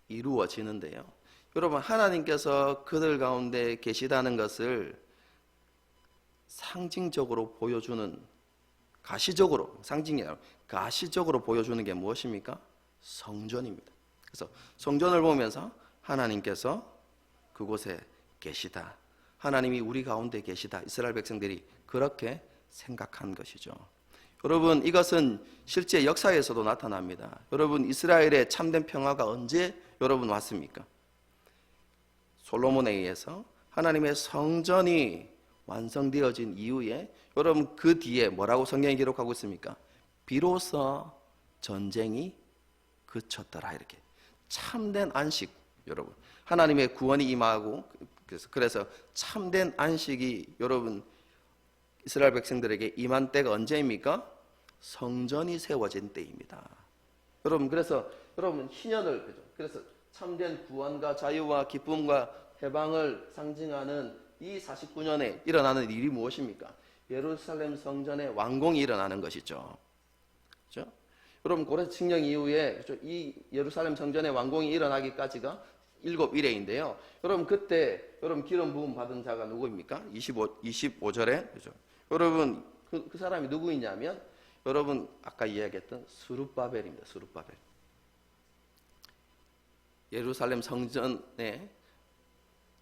이루어지는데요. 여러분 하나님께서 그들 가운데 계시다는 것을 상징적으로 보여주는 상징이 아니라 가시적으로 보여주는 게 무엇입니까? 성전입니다. 그래서 성전을 보면서 하나님께서 그곳에 계시다. 하나님이 우리 가운데 계시다. 이스라엘 백성들이 그렇게 생각한 것이죠. 여러분 이것은 실제 역사에서도 나타납니다. 여러분 이스라엘의 참된 평화가 언제 여러분 왔습니까? 솔로몬에 의해서 하나님의 성전이 완성되어진 이후에 여러분 그 뒤에 뭐라고 성경이 기록하고 있습니까? 비로소 전쟁이 그쳤더라. 이렇게 참된 안식 여러분 하나님의 구원이 임하고 그래서 참된 안식이 여러분 이스라엘 백성들에게 임한 때가 언제입니까? 성전이 세워진 때입니다. 여러분 그래서 여러분 희년을 그래서 참된 구원과 자유와 기쁨과 해방을 상징하는 이 49년에 일어나는 일이 무엇입니까? 예루살렘 성전의 완공이 일어나는 것이죠. 그렇죠? 여러분 고레스 칙령 이후에 이 예루살렘 성전의 완공이 일어나기까지가 7일회인데요. 여러분 그때 여러분 기름 부음 받은 자가 누구입니까? 25절에 그죠? 여러분 그 사람이 누구이냐면 여러분 아까 이야기했던 스룹바벨입니다. 스룹바벨. 예루살렘 성전의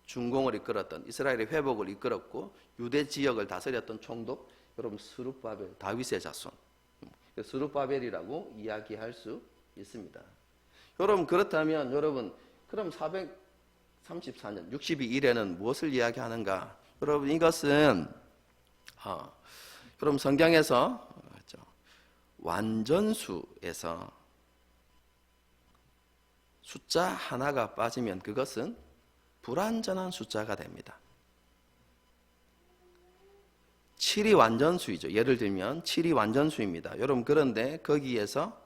준공을 이끌었던 이스라엘의 회복을 이끌었고 유대 지역을 다스렸던 총독 여러분 스룹바벨 다윗의 자손 스룹바벨이라고 이야기할 수 있습니다. 여러분 그렇다면 여러분 그럼 434년 62일에는 무엇을 이야기하는가? 여러분 이것은 여러분 성경에서 완전수에서 숫자 하나가 빠지면 그것은 불완전한 숫자가 됩니다. 7이 완전수이죠. 예를 들면 7이 완전수입니다. 여러분 그런데 거기에서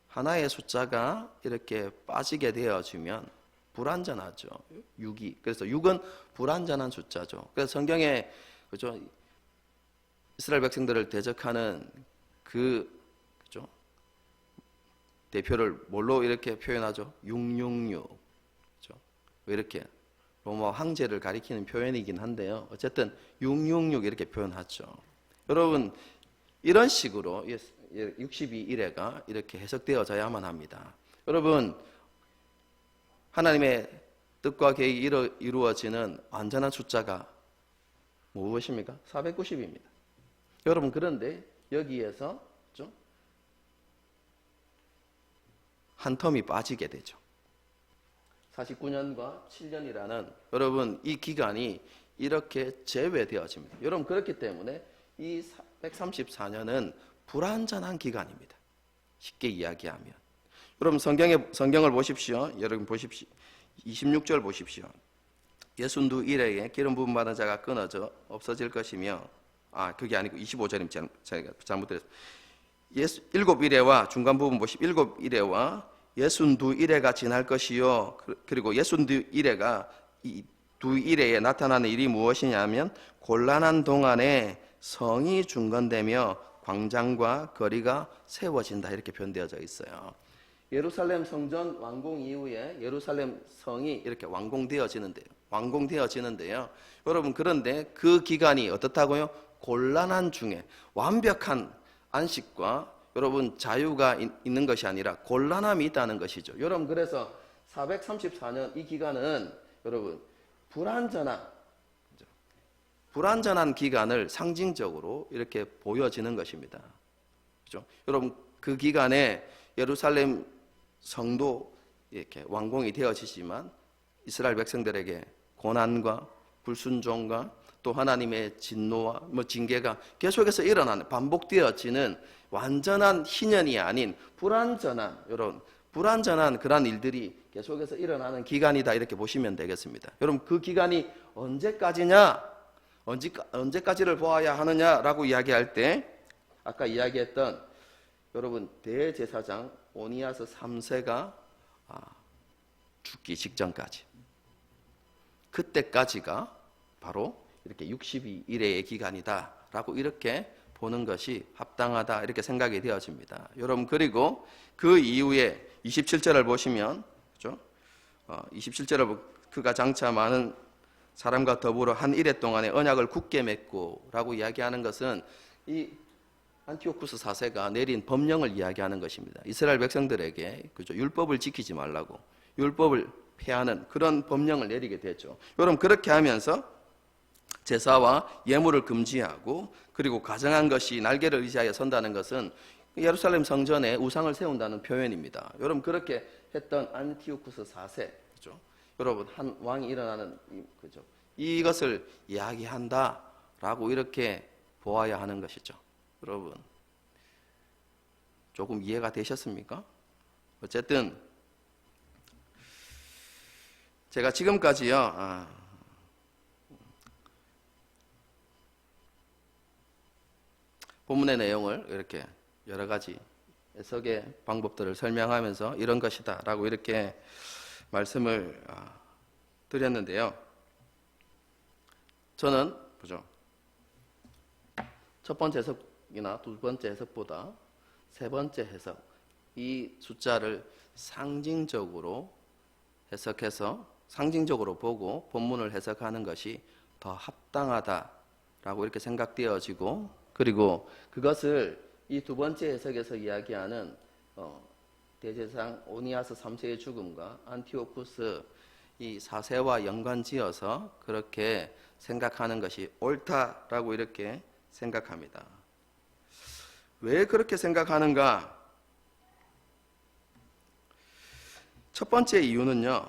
하나의 숫자가 이렇게 빠지게 되어지면 불완전하죠. 6이. 그래서 6은 불완전한 숫자죠. 그래서 성경에 그죠? 이스라엘 백성들을 대적하는 그죠? 대표를 뭘로 이렇게 표현하죠? 666. 그죠? 왜 이렇게 로마 황제를 가리키는 표현이긴 한데요. 어쨌든 666 이렇게 표현하죠. 여러분 이런 식으로 62일회가 이렇게 해석되어져야만 합니다. 여러분 하나님의 뜻과 계획이 이루어지는 완전한 숫자가 무엇입니까? 490입니다. 여러분 그런데 여기에서 그죠? 한 텀이 빠지게 되죠. 49년과 7년이라는 여러분 이 기간이 이렇게 제외되어집니다. 여러분 그렇기 때문에 이 134년은 불완전한 기간입니다. 쉽게 이야기하면 여러분 성경을 보십시오. 여러분 보십시오. 26절 보십시오. 예순두 이래에 기름 부음 받은 자가 끊어져 없어질 것이며 그게 아니고 25절입니다. 제가 잘못했습니다. 일곱 이래와 중간 부분 보십시오. 일곱 이래와 예순두 이래가 지날 것이요. 그리고 예순두 이래가 이 두 이래에 나타나는 일이 무엇이냐면 곤란한 동안에 성이 중건되며 광장과 거리가 세워진다 이렇게 표현되어져 있어요. 예루살렘 성전 완공 이후에 예루살렘 성이 이렇게 완공되어지는데요. 여러분 그런데 그 기간이 어떻다고요? 곤란한 중에 완벽한 안식과 여러분 자유가 있는 것이 아니라 곤란함이 있다는 것이죠. 여러분 그래서 434년 이 기간은 여러분 불완전한 기간을 상징적으로 이렇게 보여지는 것입니다. 그렇죠? 여러분 그 기간에 예루살렘 성도 이렇게 완공이 되어지지만 이스라엘 백성들에게 고난과 불순종과 또 하나님의 진노와 징계가 계속해서 일어나는 반복되어지는 완전한 희년이 아닌 불완전한 그런 일들이 계속해서 일어나는 기간이다 이렇게 보시면 되겠습니다. 여러분 그 기간이 언제까지를 보아야 하느냐라고 이야기할 때 아까 이야기했던 여러분 대제사장 오니아스 3세가 죽기 직전까지 그때까지가 바로 이렇게 62일의 기간이다라고 이렇게 보는 것이 합당하다 이렇게 생각이 되어집니다. 여러분 그리고 그 이후에 27절을 보시면 그렇죠? 27절을 그가 장차 많은 사람과 더불어 한 일해 동안에 언약을 굳게 맺고라고 이야기하는 것은 이 안티오쿠스 4세가 내린 법령을 이야기하는 것입니다. 이스라엘 백성들에게 그죠? 율법을 지키지 말라고 율법을 폐하는 그런 법령을 내리게 되죠. 여러분 그렇게 하면서 제사와 예물을 금지하고 그리고 가정한 것이 날개를 의지하여 선다는 것은 예루살렘 성전에 우상을 세운다는 표현입니다. 여러분 그렇게 했던 안티오쿠스 4세 그죠? 여러분 한 왕이 일어나는 그죠? 이것을 이야기한다라고 이렇게 보아야 하는 것이죠. 여러분 조금 이해가 되셨습니까? 어쨌든 제가 지금까지요 본문의 내용을 이렇게 여러 가지 해석의 방법들을 설명하면서 이런 것이다 라고 이렇게 말씀을 드렸는데요. 저는 보죠. 첫 번째 해석이나 두 번째 해석보다 세 번째 해석, 이 숫자를 상징적으로 해석해서 상징적으로 보고 본문을 해석하는 것이 더 합당하다라고 이렇게 생각되어지고 그리고 그것을 이 두 번째 해석에서 이야기하는 대제사장 오니아스 3세의 죽음과 안티오쿠스 이 4세와 연관지어서 그렇게 생각하는 것이 옳다라고 이렇게 생각합니다. 왜 그렇게 생각하는가? 첫 번째 이유는요,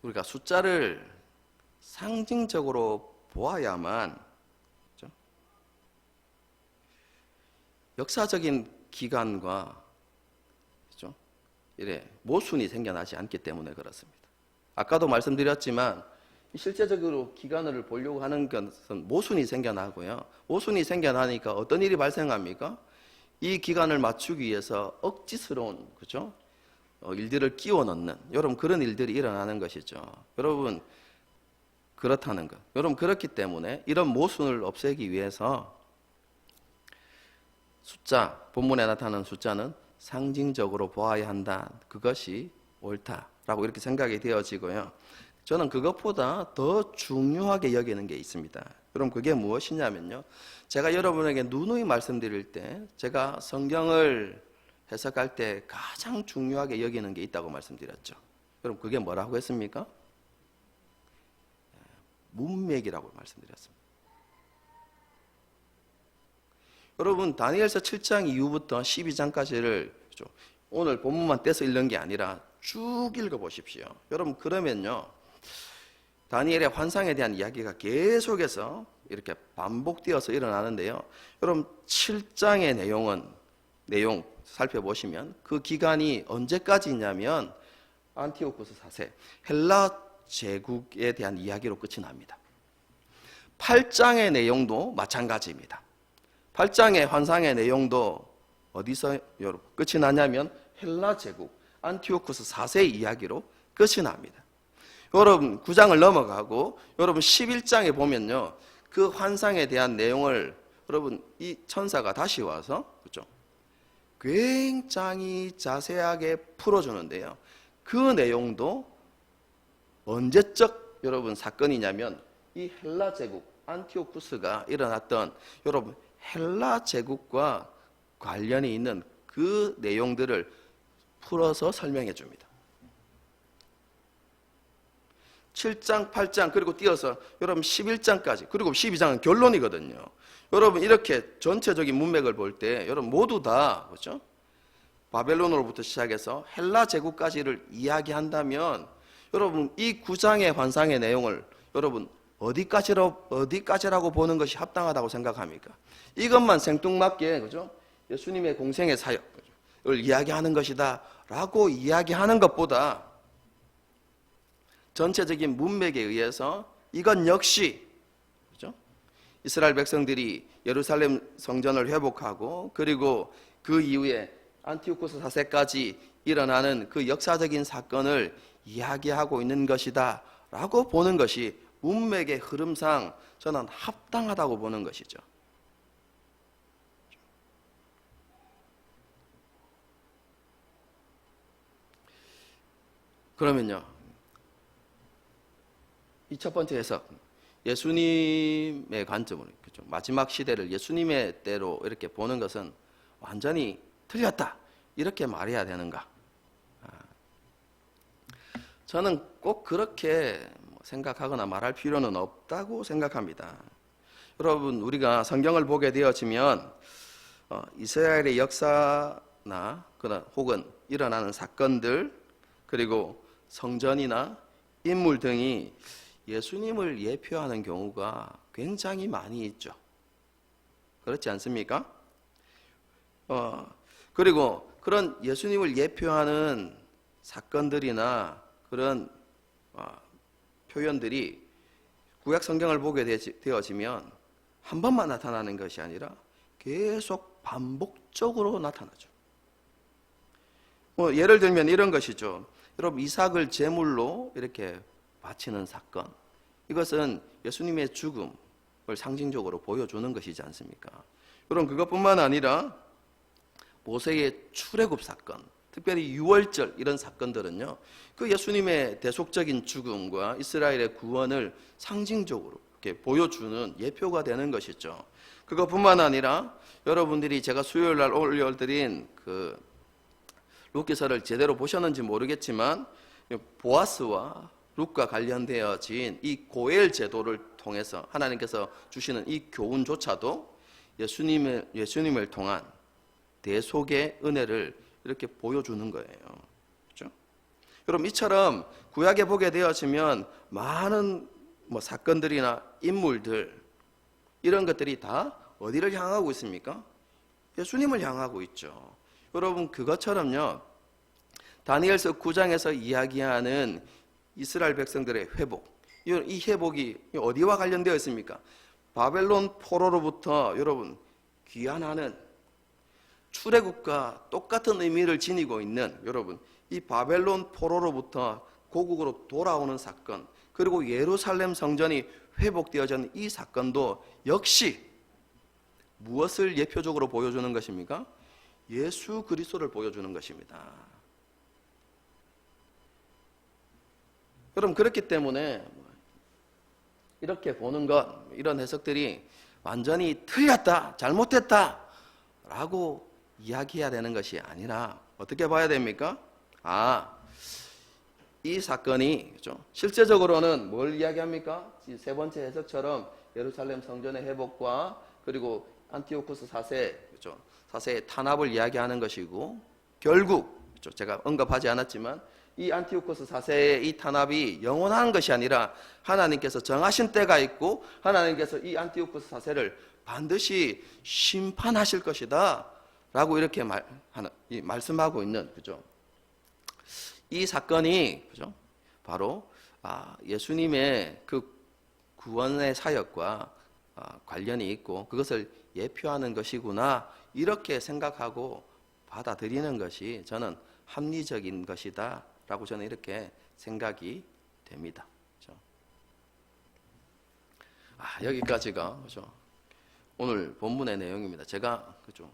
우리가 숫자를 상징적으로 보아야만 그렇죠? 역사적인 기간과 그렇죠? 이래 모순이 생겨나지 않기 때문에 그렇습니다. 아까도 말씀드렸지만 실제적으로 기간을 보려고 하는 것은 모순이 생겨나고요. 모순이 생겨나니까 어떤 일이 발생합니까? 이 기간을 맞추기 위해서 억지스러운 그죠? 일들을 끼워 넣는 여러분 그런 일들이 일어나는 것이죠. 여러분 그렇다는 것. 여러분 그렇기 때문에 이런 모순을 없애기 위해서 숫자 본문에 나타나는 숫자는 상징적으로 보아야 한다. 그것이 옳다라고 이렇게 생각이 되어지고요. 저는 그것보다 더 중요하게 여기는 게 있습니다. 여러분 그게 무엇이냐면요. 제가 여러분에게 누누이 말씀드릴 때 제가 성경을 해석할 때 가장 중요하게 여기는 게 있다고 말씀드렸죠. 여러분 그게 뭐라고 했습니까? 문맥이라고 말씀드렸습니다. 여러분 다니엘서 7장 이후부터 12장까지를 오늘 본문만 떼서 읽는 게 아니라 쭉 읽어보십시오. 여러분 그러면요 다니엘의 환상에 대한 이야기가 계속해서 이렇게 반복되어서 일어나는데요. 여러분 7장의 내용 살펴보시면 그 기간이 언제까지냐면 안티오쿠스 4세 헬라 제국에 대한 이야기로 끝이 납니다. 8장의 내용도 마찬가지입니다. 8장의 환상의 내용도 어디서 여러분 끝이 나냐면 헬라 제국 안티오쿠스 4세의 이야기로 끝이 납니다. 여러분 9장을 넘어가고 여러분 11장에 보면요. 그 환상에 대한 내용을 여러분 이 천사가 다시 와서 그렇죠? 굉장히 자세하게 풀어주는데요. 그 내용도 언제적 여러분 사건이냐면 이 헬라 제국 안티오쿠스가 일어났던 여러분 헬라 제국과 관련이 있는 그 내용들을 풀어서 설명해 줍니다. 7장, 8장 그리고 띄어서 여러분 11장까지 그리고 12장은 결론이거든요. 여러분 이렇게 전체적인 문맥을 볼 때 여러분 모두 다 그렇죠? 바벨론으로부터 시작해서 헬라 제국까지를 이야기한다면 여러분 이 9장의 환상의 내용을 여러분 어디까지라고 보는 것이 합당하다고 생각합니까? 이것만 생뚱맞게 그죠? 예수님의 공생의 사역을 이야기하는 것이다 라고 이야기하는 것보다 전체적인 문맥에 의해서 이건 역시 그죠? 이스라엘 백성들이 예루살렘 성전을 회복하고 그리고 그 이후에 안티오쿠스 4세까지 일어나는 그 역사적인 사건을 이야기하고 있는 것이다 라고 보는 것이 문맥의 흐름상 저는 합당하다고 보는 것이죠. 그러면요, 이 첫 번째 해석, 예수님의 관점으로 그렇죠? 마지막 시대를 예수님의 때로 이렇게 보는 것은 완전히 틀렸다 이렇게 말해야 되는가? 저는 꼭 그렇게 생각하거나 말할 필요는 없다고 생각합니다. 여러분 우리가 성경을 보게 되어지면 이스라엘의 역사나 혹은 일어나는 사건들 그리고 성전이나 인물 등이 예수님을 예표하는 경우가 굉장히 많이 있죠. 그렇지 않습니까? 그리고 그런 예수님을 예표하는 사건들이나 그런 표현들이 구약 성경을 보게 되어지면 한 번만 나타나는 것이 아니라 계속 반복적으로 나타나죠. 예를 들면 이런 것이죠. 여러분 이삭을 제물로 이렇게 바치는 사건, 이것은 예수님의 죽음을 상징적으로 보여주는 것이지 않습니까? 여러분 그것뿐만 아니라 모세의 출애굽 사건, 특별히 유월절 이런 사건들은요, 그 예수님의 대속적인 죽음과 이스라엘의 구원을 상징적으로 이렇게 보여주는 예표가 되는 것이죠. 그것뿐만 아니라 여러분들이 제가 수요일 날 올려드린 그 룻기서를 제대로 보셨는지 모르겠지만 보아스와 룻과 관련되어진 이 고엘 제도를 통해서 하나님께서 주시는 이 교훈조차도 예수님을 통한 대속의 은혜를 이렇게 보여주는 거예요. 그렇죠? 여러분 이처럼 구약에 보게 되어지면 많은 사건들이나 인물들 이런 것들이 다 어디를 향하고 있습니까? 예수님을 향하고 있죠. 여러분 그것처럼요 다니엘서 9장에서 이야기하는 이스라엘 백성들의 회복, 이 회복이 어디와 관련되어 있습니까? 바벨론 포로로부터 여러분 귀환하는 출애굽과 똑같은 의미를 지니고 있는 여러분 이 바벨론 포로로부터 고국으로 돌아오는 사건, 그리고 예루살렘 성전이 회복되어진 이 사건도 역시 무엇을 예표적으로 보여주는 것입니까? 예수 그리스도를 보여주는 것입니다. 여러분 그렇기 때문에 이렇게 보는 것, 이런 해석들이 완전히 틀렸다, 잘못됐다 라고 이야기해야 되는 것이 아니라 어떻게 봐야 됩니까? 이 사건이 그죠? 실제적으로는 뭘 이야기합니까? 이 세 번째 해석처럼 예루살렘 성전의 회복과 그리고 안티오쿠스 4세 그죠? 4세의 탄압을 이야기하는 것이고 결국 그죠? 제가 언급하지 않았지만 이 안티오쿠스 4세의 이 탄압이 영원한 것이 아니라 하나님께서 정하신 때가 있고 하나님께서 이 안티오쿠스 4세를 반드시 심판하실 것이다 라고 이렇게 말씀하고 있는 그죠? 이 사건이 그죠? 바로 예수님의 그 구원의 사역과 관련이 있고 그것을 예표하는 것이구나 이렇게 생각하고 받아들이는 것이 저는 합리적인 것이다 라고 저는 이렇게 생각이 됩니다. 그죠? 여기까지가 그죠? 오늘 본문의 내용입니다. 제가 그죠?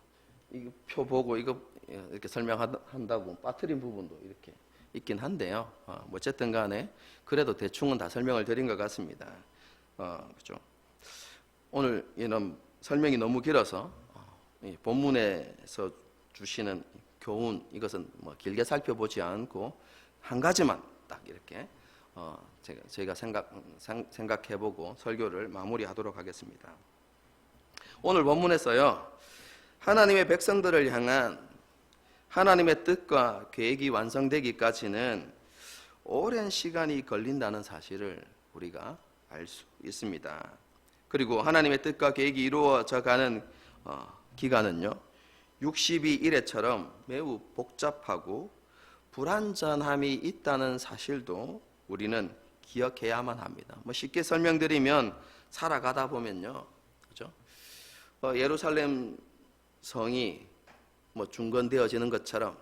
이 표 보고 이거 이렇게 설명한다고 빠뜨린 부분도 이렇게 있긴 한데요. 어쨌든 간에 그래도 대충은 다 설명을 드린 것 같습니다. 그죠? 오늘 이런 설명이 너무 길어서 본문에서 주시는 교훈 이것은 뭐 길게 살펴보지 않고 한 가지만 딱 이렇게 저희가 생각해보고 설교를 마무리하도록 하겠습니다. 오늘 본문에서요 하나님의 백성들을 향한 하나님의 뜻과 계획이 완성되기까지는 오랜 시간이 걸린다는 사실을 우리가 알 수 있습니다. 그리고 하나님의 뜻과 계획이 이루어져 가는 기간은요 62일에처럼 매우 복잡하고 불완전함이 있다는 사실도 우리는 기억해야만 합니다. 쉽게 설명드리면 살아가다 보면요 그죠? 예루살렘 성이 중건되어지는 것처럼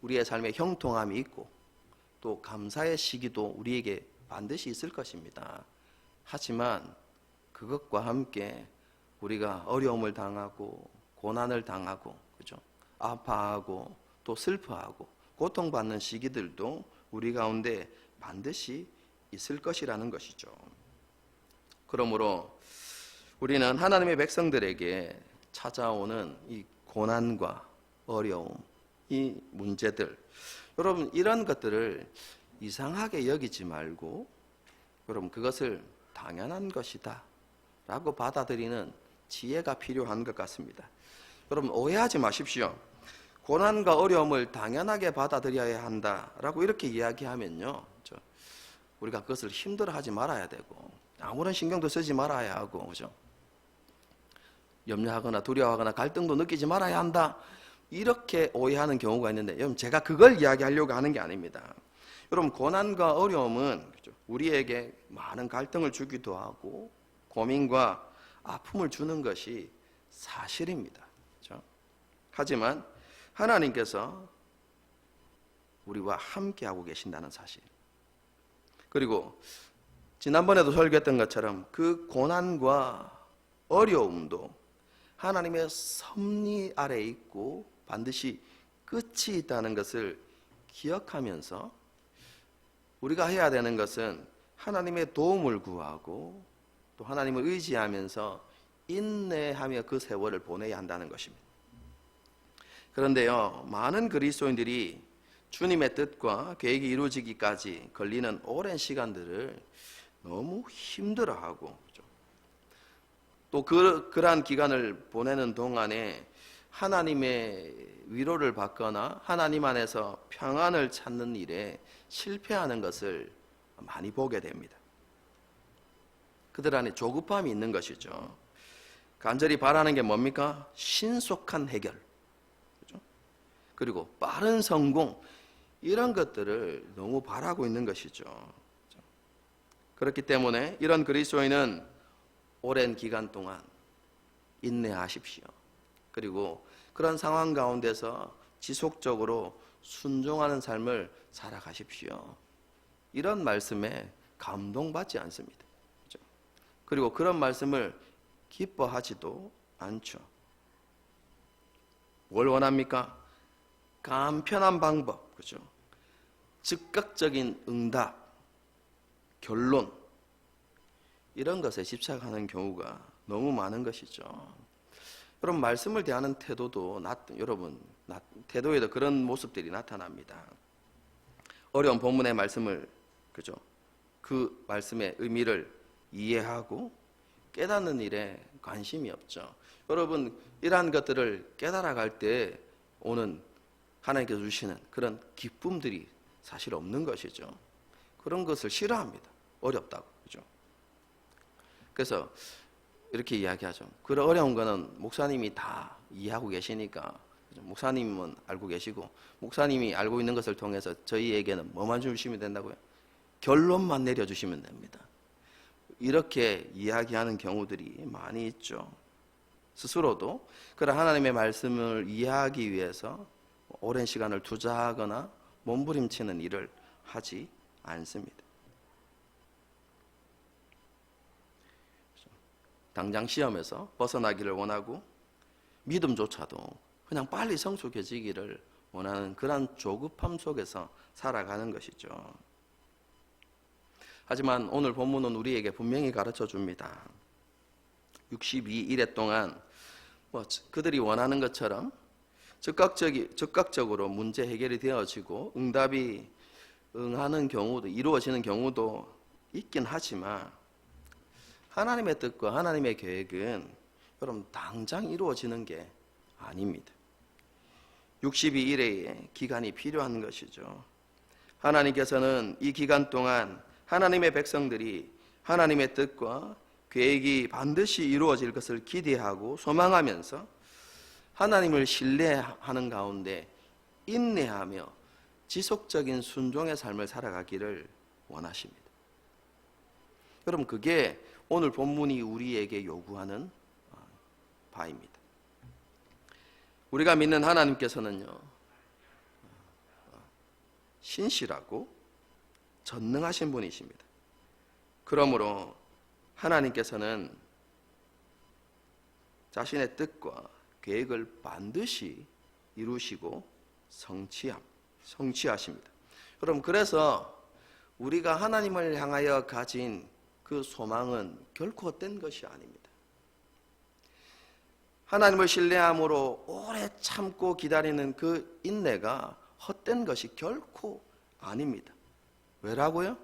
우리의 삶에 형통함이 있고 또 감사의 시기도 우리에게 반드시 있을 것입니다. 하지만 그것과 함께 우리가 어려움을 당하고 고난을 당하고 그죠? 아파하고 또 슬퍼하고 고통받는 시기들도 우리 가운데 반드시 있을 것이라는 것이죠. 그러므로 우리는 하나님의 백성들에게 찾아오는 이 고난과 어려움, 이 문제들 여러분 이런 것들을 이상하게 여기지 말고 여러분 그것을 당연한 것이다 라고 받아들이는 지혜가 필요한 것 같습니다. 여러분 오해하지 마십시오. 고난과 어려움을 당연하게 받아들여야 한다라고 이렇게 이야기하면요 우리가 그것을 힘들어하지 말아야 되고 아무런 신경도 쓰지 말아야 하고 그죠? 염려하거나 두려워하거나 갈등도 느끼지 말아야 한다 이렇게 오해하는 경우가 있는데 여러분 제가 그걸 이야기하려고 하는 게 아닙니다. 여러분 고난과 어려움은 우리에게 많은 갈등을 주기도 하고 고민과 아픔을 주는 것이 사실입니다. 그렇죠? 하지만 하나님께서 우리와 함께하고 계신다는 사실 그리고 지난번에도 설교했던 것처럼 그 고난과 어려움도 하나님의 섭리 아래에 있고 반드시 끝이 있다는 것을 기억하면서 우리가 해야 되는 것은 하나님의 도움을 구하고 또 하나님을 의지하면서 인내하며 그 세월을 보내야 한다는 것입니다. 그런데요 많은 그리스도인들이 주님의 뜻과 계획이 이루어지기까지 걸리는 오랜 시간들을 너무 힘들어하고 또 그러한 기간을 보내는 동안에 하나님의 위로를 받거나 하나님 안에서 평안을 찾는 일에 실패하는 것을 많이 보게 됩니다. 그들 안에 조급함이 있는 것이죠. 간절히 바라는 게 뭡니까? 신속한 해결, 그렇죠? 그리고 빠른 성공 이런 것들을 너무 바라고 있는 것이죠. 그렇기 때문에 이런 그리스도인은 오랜 기간 동안 인내하십시오. 그리고 그런 상황 가운데서 지속적으로 순종하는 삶을 살아가십시오. 이런 말씀에 감동받지 않습니다. 그렇죠? 그리고 그런 말씀을 기뻐하지도 않죠. 뭘 원합니까? 간편한 방법, 그렇죠? 즉각적인 응답, 결론 이런 것에 집착하는 경우가 너무 많은 것이죠. 여러분 말씀을 대하는 태도도 태도에도 그런 모습들이 나타납니다. 어려운 본문의 말씀을 그죠? 그 말씀의 의미를 이해하고 깨닫는 일에 관심이 없죠. 여러분 이러한 것들을 깨달아갈 때 오는 하나님께서 주시는 그런 기쁨들이 사실 없는 것이죠. 그런 것을 싫어합니다. 어렵다고 그죠? 그래서 이렇게 이야기하죠. 그런 어려운 거는 목사님이 다 이해하고 계시니까 목사님은 알고 계시고 목사님이 알고 있는 것을 통해서 저희에게는 뭐만 주시면 된다고요? 결론만 내려주시면 됩니다. 이렇게 이야기하는 경우들이 많이 있죠. 스스로도 그런 하나님의 말씀을 이해하기 위해서 오랜 시간을 투자하거나 몸부림치는 일을 하지 않습니다. 당장 시험에서 벗어나기를 원하고 믿음조차도 그냥 빨리 성숙해지기를 원하는 그런 조급함 속에서 살아가는 것이죠. 하지만 오늘 본문은 우리에게 분명히 가르쳐 줍니다. 62일에 동안 그들이 원하는 것처럼 즉각적으로 문제 해결이 되어지고 응답이 응하는 경우도 이루어지는 경우도 있긴 하지만 하나님의 뜻과 하나님의 계획은 여러분 당장 이루어지는 게 아닙니다. 62일의 기간이 필요한 것이죠. 하나님께서는 이 기간 동안 하나님의 백성들이 하나님의 뜻과 계획이 반드시 이루어질 것을 기대하고 소망하면서 하나님을 신뢰하는 가운데 인내하며 지속적인 순종의 삶을 살아가기를 원하십니다. 여러분 그게 오늘 본문이 우리에게 요구하는 바입니다. 우리가 믿는 하나님께서는요 신실하고 전능하신 분이십니다. 그러므로 하나님께서는 자신의 뜻과 계획을 반드시 이루시고 성취하십니다. 여러분 그래서 우리가 하나님을 향하여 가진 그 소망은 결코 헛된 것이 아닙니다. 하나님을 신뢰함으로 오래 참고 기다리는 그 인내가 헛된 것이 결코 아닙니다. 왜라고요?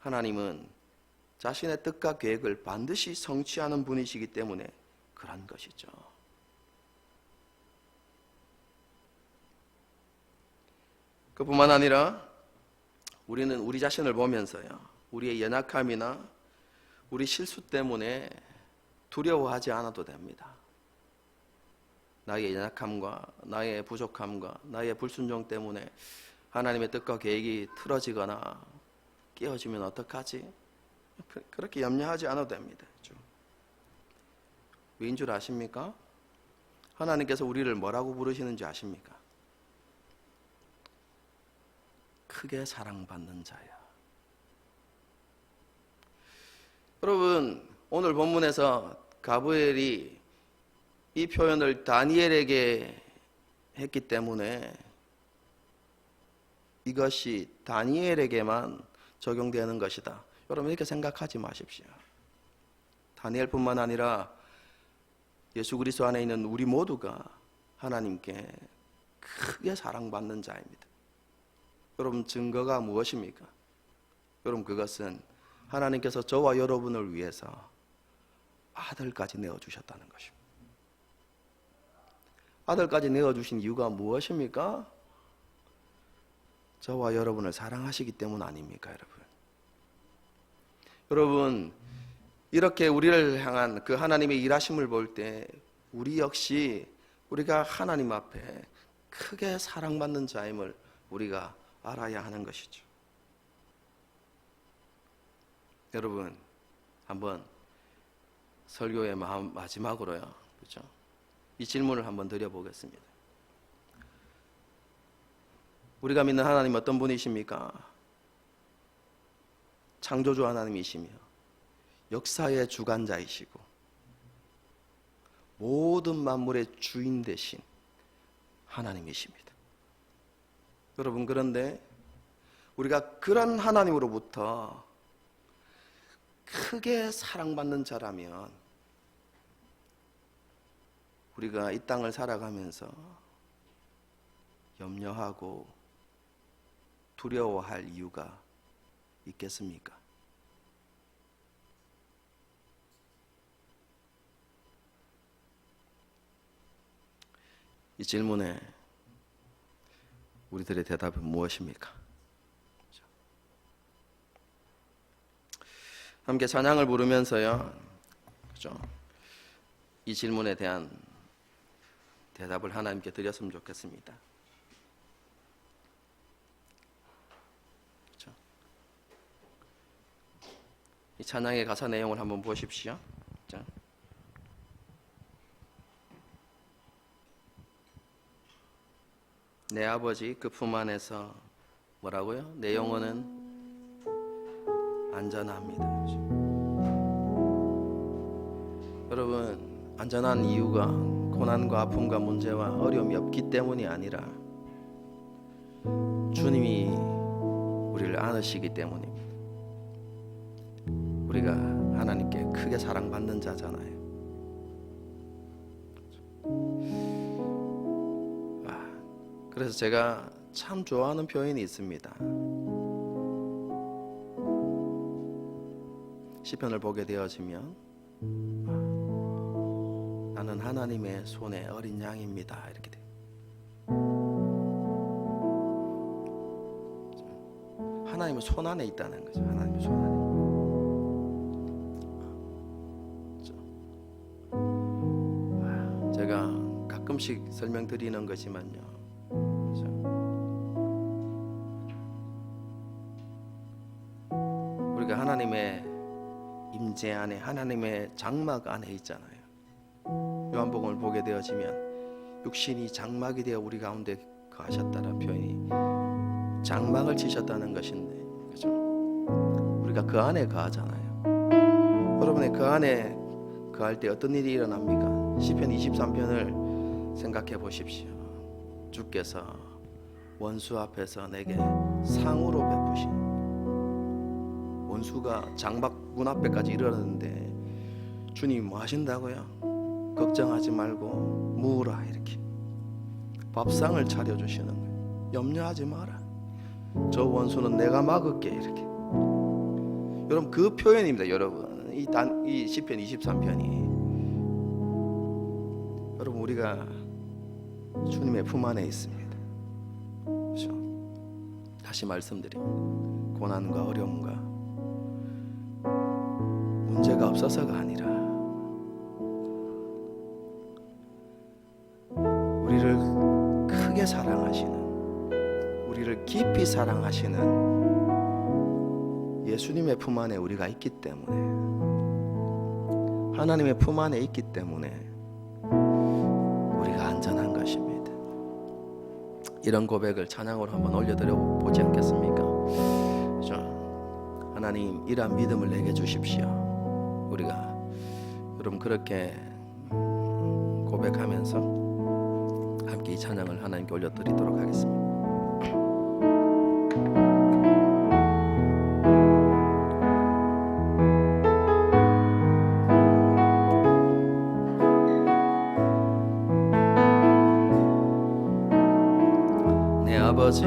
하나님은 자신의 뜻과 계획을 반드시 성취하는 분이시기 때문에 그런 것이죠. 그뿐만 아니라 우리는 우리 자신을 보면서요 우리의 연약함이나 우리 실수 때문에 두려워하지 않아도 됩니다. 나의 연약함과 나의 부족함과 나의 불순종 때문에 하나님의 뜻과 계획이 틀어지거나 깨어지면 어떡하지? 그렇게 염려하지 않아도 됩니다. 왜인 줄 아십니까? 하나님께서 우리를 뭐라고 부르시는지 아십니까? 크게 사랑받는 자야. 여러분 오늘 본문에서 가브리엘이 이 표현을 다니엘에게 했기 때문에 이것이 다니엘에게만 적용되는 것이다. 여러분 이렇게 생각하지 마십시오. 다니엘뿐만 아니라 예수 그리스도 안에 있는 우리 모두가 하나님께 크게 사랑받는 자입니다. 여러분 증거가 무엇입니까? 여러분 그것은 하나님께서 저와 여러분을 위해서 아들까지 내어주셨다는 것입니다. 아들까지 내어주신 이유가 무엇입니까? 저와 여러분을 사랑하시기 때문 아닙니까, 여러분? 여러분, 이렇게 우리를 향한 그 하나님의 일하심을 볼 때 우리 역시 우리가 하나님 앞에 크게 사랑받는 자임을 우리가 알아야 하는 것이죠. 여러분, 한번 설교의 마지막으로요, 그렇죠? 이 질문을 한번 드려보겠습니다. 우리가 믿는 하나님 어떤 분이십니까? 창조주 하나님이시며 역사의 주관자이시고 모든 만물의 주인 되신 하나님이십니다. 여러분 그런데 우리가 그런 하나님으로부터 크게 사랑받는 자라면 우리가 이 땅을 살아가면서 염려하고 두려워할 이유가 있겠습니까? 이 질문에 우리들의 대답은 무엇입니까? 함께 찬양을 부르면서요, 그죠? 이 질문에 대한 대답을 하나님께 드렸으면 좋겠습니다. 그죠? 이 찬양의 가사 내용을 한번 보십시오. 자. 내 아버지 그 품 안에서 뭐라고요? 내 영혼은 안전합니다. 여러분, 안전한 이유가 고난과 아픔과 문제와 어려움이 없기 때문이 아니라 주님이 우리를 안으시기 때문입니다. 우리가 하나님께 크게 사랑받는 자잖아요. 그래서 제가 참 좋아하는 표현이 있습니다. 시편을 보게 되어지면 나는 하나님의 손에 어린 양입니다. 이렇게 돼요. 하나님의 손 안에 있다는 거죠. 하나님의 손 안에. 제가 가끔씩 설명드리는 거지만요. 우리가 하나님의 임재 안에, 하나님의 장막 안에 있잖아요. 요한복음을 보게 되어지면 육신이 장막이 되어 우리 가운데 거하셨다는 표현이 장막을 치셨다는 것인데, 그죠? 우리가 그 안에 거하잖아요. 여러분의 그 안에 거할 때 어떤 일이 일어납니까? 시편 23편을 생각해 보십시오. 주께서 원수 앞에서 내게 상으로 베푸신, 원수가 장막 문 앞에까지 이르렀는데 주님이 뭐 하신다고요? 걱정하지 말고 무라, 이렇게 밥상을 차려주시는 거예요. 염려하지 마라, 저 원수는 내가 막을게, 이렇게. 여러분, 그 표현입니다. 여러분, 이 시편 23편이 여러분, 우리가 주님의 품 안에 있습니다. 그렇죠? 다시 말씀드립니다. 고난과 어려움과 문제가 없어서가 아니라 우리를 크게 사랑하시는, 우리를 깊이 사랑하시는 예수님의 품 안에 우리가 있기 때문에, 하나님의 품 안에 있기 때문에 우리가 안전한 것입니다. 이런 고백을 찬양으로 한번 올려드려 보지 않겠습니까? 그렇죠? 하나님, 이러한 믿음을 내게 주십시오. 우리가 여러분 그렇게 고백하면서 함께 이 찬양을 하나님께 올려드리도록 하겠습니다. 내 아버지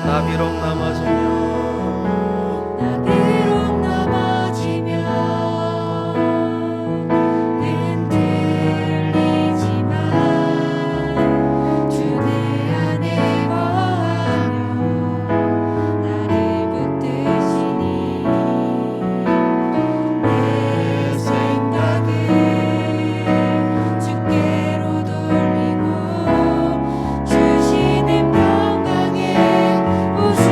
나 비록 넘어지면 흔들리지만 주 내 안에 거하며 나를 붙드시니 내 생각을 주께로 돌리고 주시는 평강의 옷을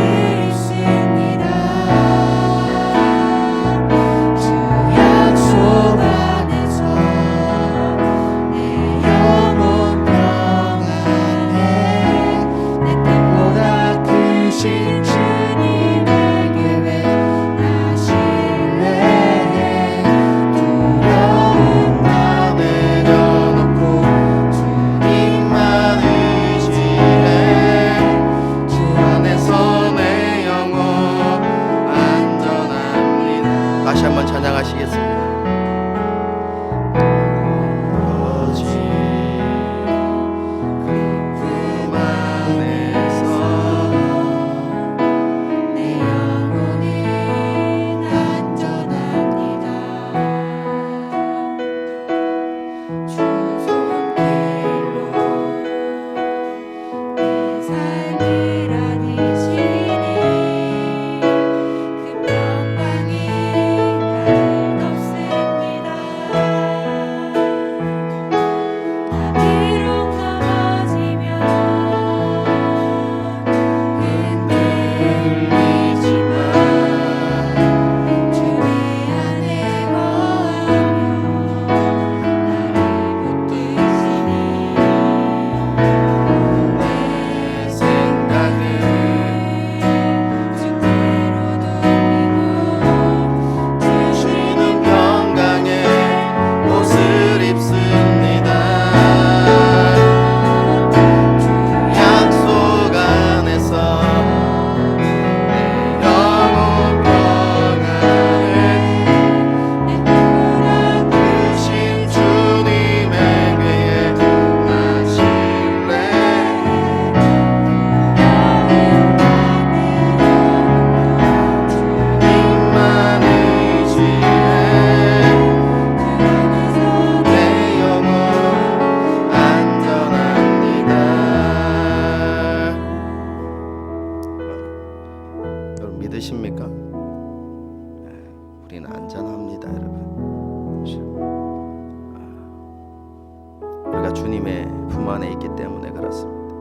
안에 있기 때문에 그렇습니다.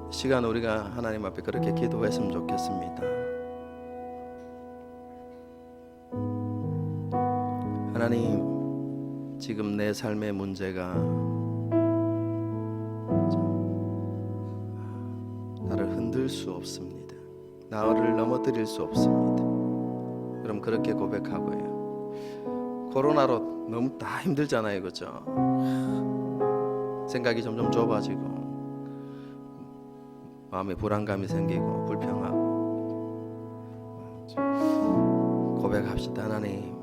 이 시간 우리가 하나님 앞에 그렇게 기도했으면 좋겠습니다. 하나님, 지금 내 삶의 문제가 나를 흔들 수 없습니다. 나를 넘어뜨릴 수 없습니다. 그럼 그렇게 고백하고요. 코로나로 너무 다 힘들잖아요, 그죠? 생각이 점점 좁아지고 마음에 불안감이 생기고 불평하고 고백합시다. 하나님,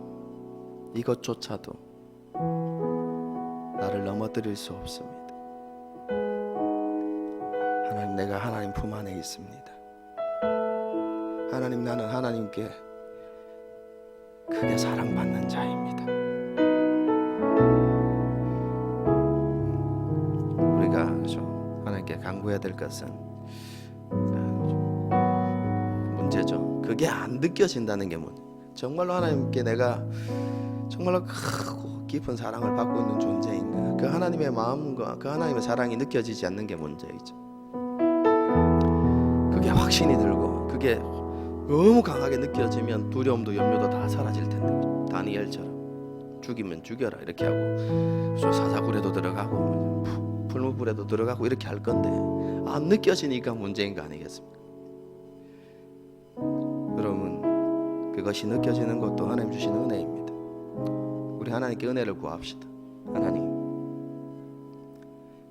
이것조차도 나를 넘어뜨릴 수 없습니다. 하나님, 내가 하나님 품 안에 있습니다. 하나님, 나는 하나님께 크게 사랑받는 자입니다. 우리가 그죠? 하나님께 간구해야 될 것은 문제죠. 그게 안 느껴진다는 게 문제. 정말로 하나님께 내가 정말로 크고 깊은 사랑을 받고 있는 존재인가? 그 하나님의 마음과 그 하나님의 사랑이 느껴지지 않는 게 문제이죠. 그게 확신이 들고 그게 너무 강하게 느껴지면 두려움도 염려도 다 사라질 텐데, 다니엘처럼 죽이면 죽여라 이렇게 하고 사자굴에도 들어가고 풀무불에도 들어가고 이렇게 할 건데 안 느껴지니까 문제인 거 아니겠습니까? 여러분, 그것이 느껴지는 것도 하나님 주시는 은혜입니다. 우리 하나님께 은혜를 구합시다. 하나님,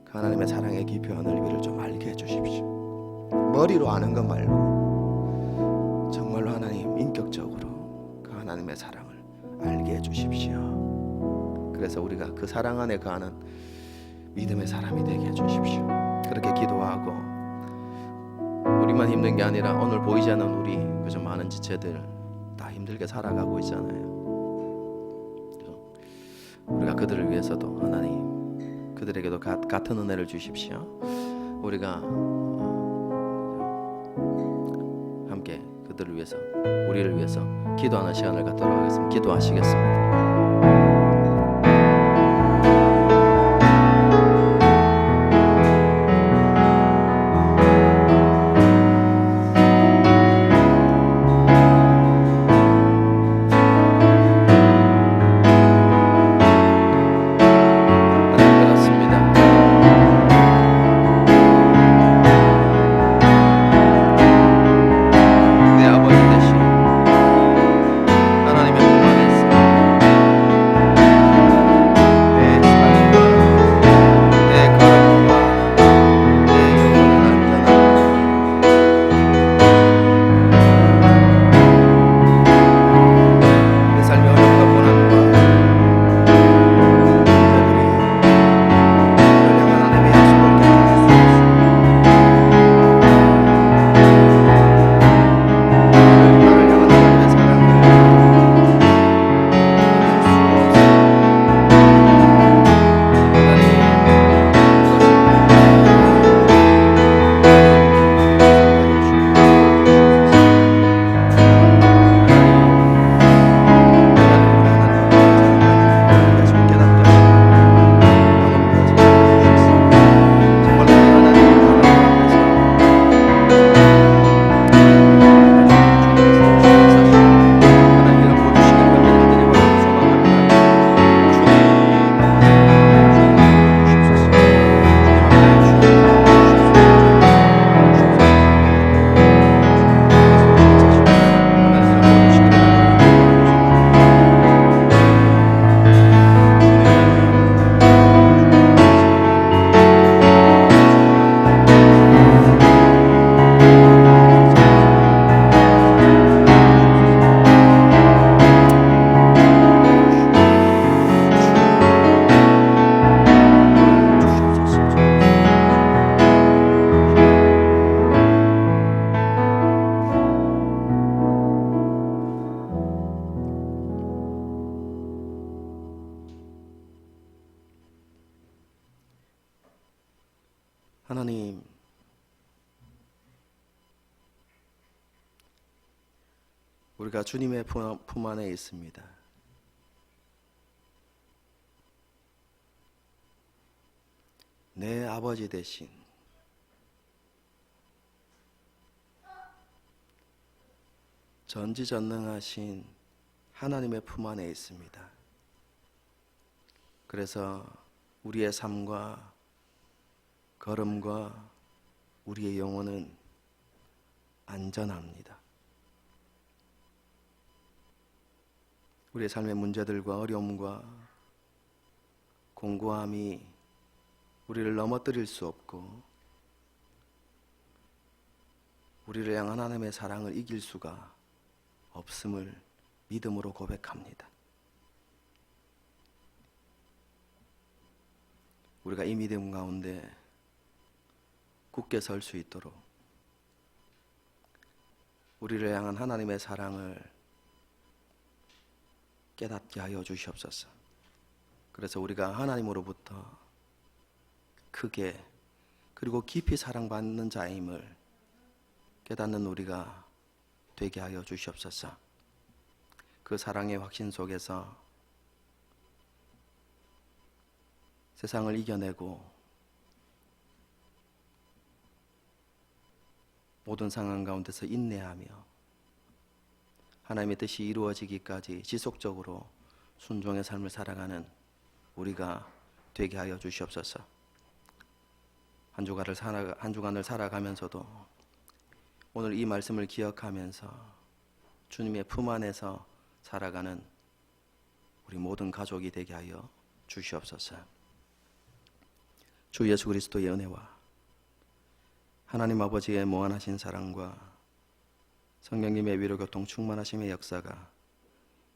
그 하나님의 사랑의 깊이와 넓이를 좀 알게 해주십시오. 머리로 아는 것 말고 정말로 하나님 인격적으로 그 하나님의 사랑을 알게 해주십시오. 그래서 우리가 그 사랑 안에 거하는 믿음의 사람이 되게 해주십시오. 그렇게 기도하고 우리만 힘든 게 아니라 오늘 보이지 않는 우리 그저 많은 지체들 다 힘들게 살아가고 있잖아요. 우리가 그들을 위해서도 하나님 그들에게도 같은 은혜를 주십시오. 우리가 함께 그들을 위해서 우리를 위해서 기도하는 시간을 갖도록 하겠습니다. 기도하시겠습니다. 하나님, 우리가 주님의 품 안에 있습니다. 내 아버지 대신 전지전능하신 하나님의 품 안에 있습니다. 그래서 우리의 삶과 걸음과 우리의 영혼은 안전합니다. 우리의 삶의 문제들과 어려움과 공고함이 우리를 넘어뜨릴 수 없고 우리를 향한 하나님의 사랑을 이길 수가 없음을 믿음으로 고백합니다. 우리가 이 믿음 가운데 굳게 설 수 있도록 우리를 향한 하나님의 사랑을 깨닫게 하여 주시옵소서. 그래서 우리가 하나님으로부터 크게 그리고 깊이 사랑받는 자임을 깨닫는 우리가 되게 하여 주시옵소서. 그 사랑의 확신 속에서 세상을 이겨내고 모든 상황 가운데서 인내하며 하나님의 뜻이 이루어지기까지 지속적으로 순종의 삶을 살아가는 우리가 되게 하여 주시옵소서. 한 주간을 살아가면서도 오늘 이 말씀을 기억하면서 주님의 품 안에서 살아가는 우리 모든 가족이 되게 하여 주시옵소서. 주 예수 그리스도의 은혜와 하나님 아버지의 무한하신 사랑과 성령님의 위로교통 충만하심의 역사가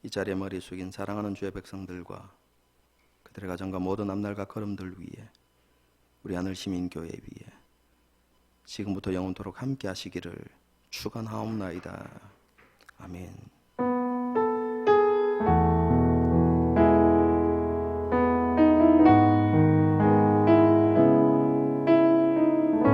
이 자리에 머리 숙인 사랑하는 주의 백성들과 그들의 가정과 모든 앞날과 걸음들 위에 우리 하늘 시민교회 위에 지금부터 영원토록 함께 하시기를 축원하옵나이다. 아멘.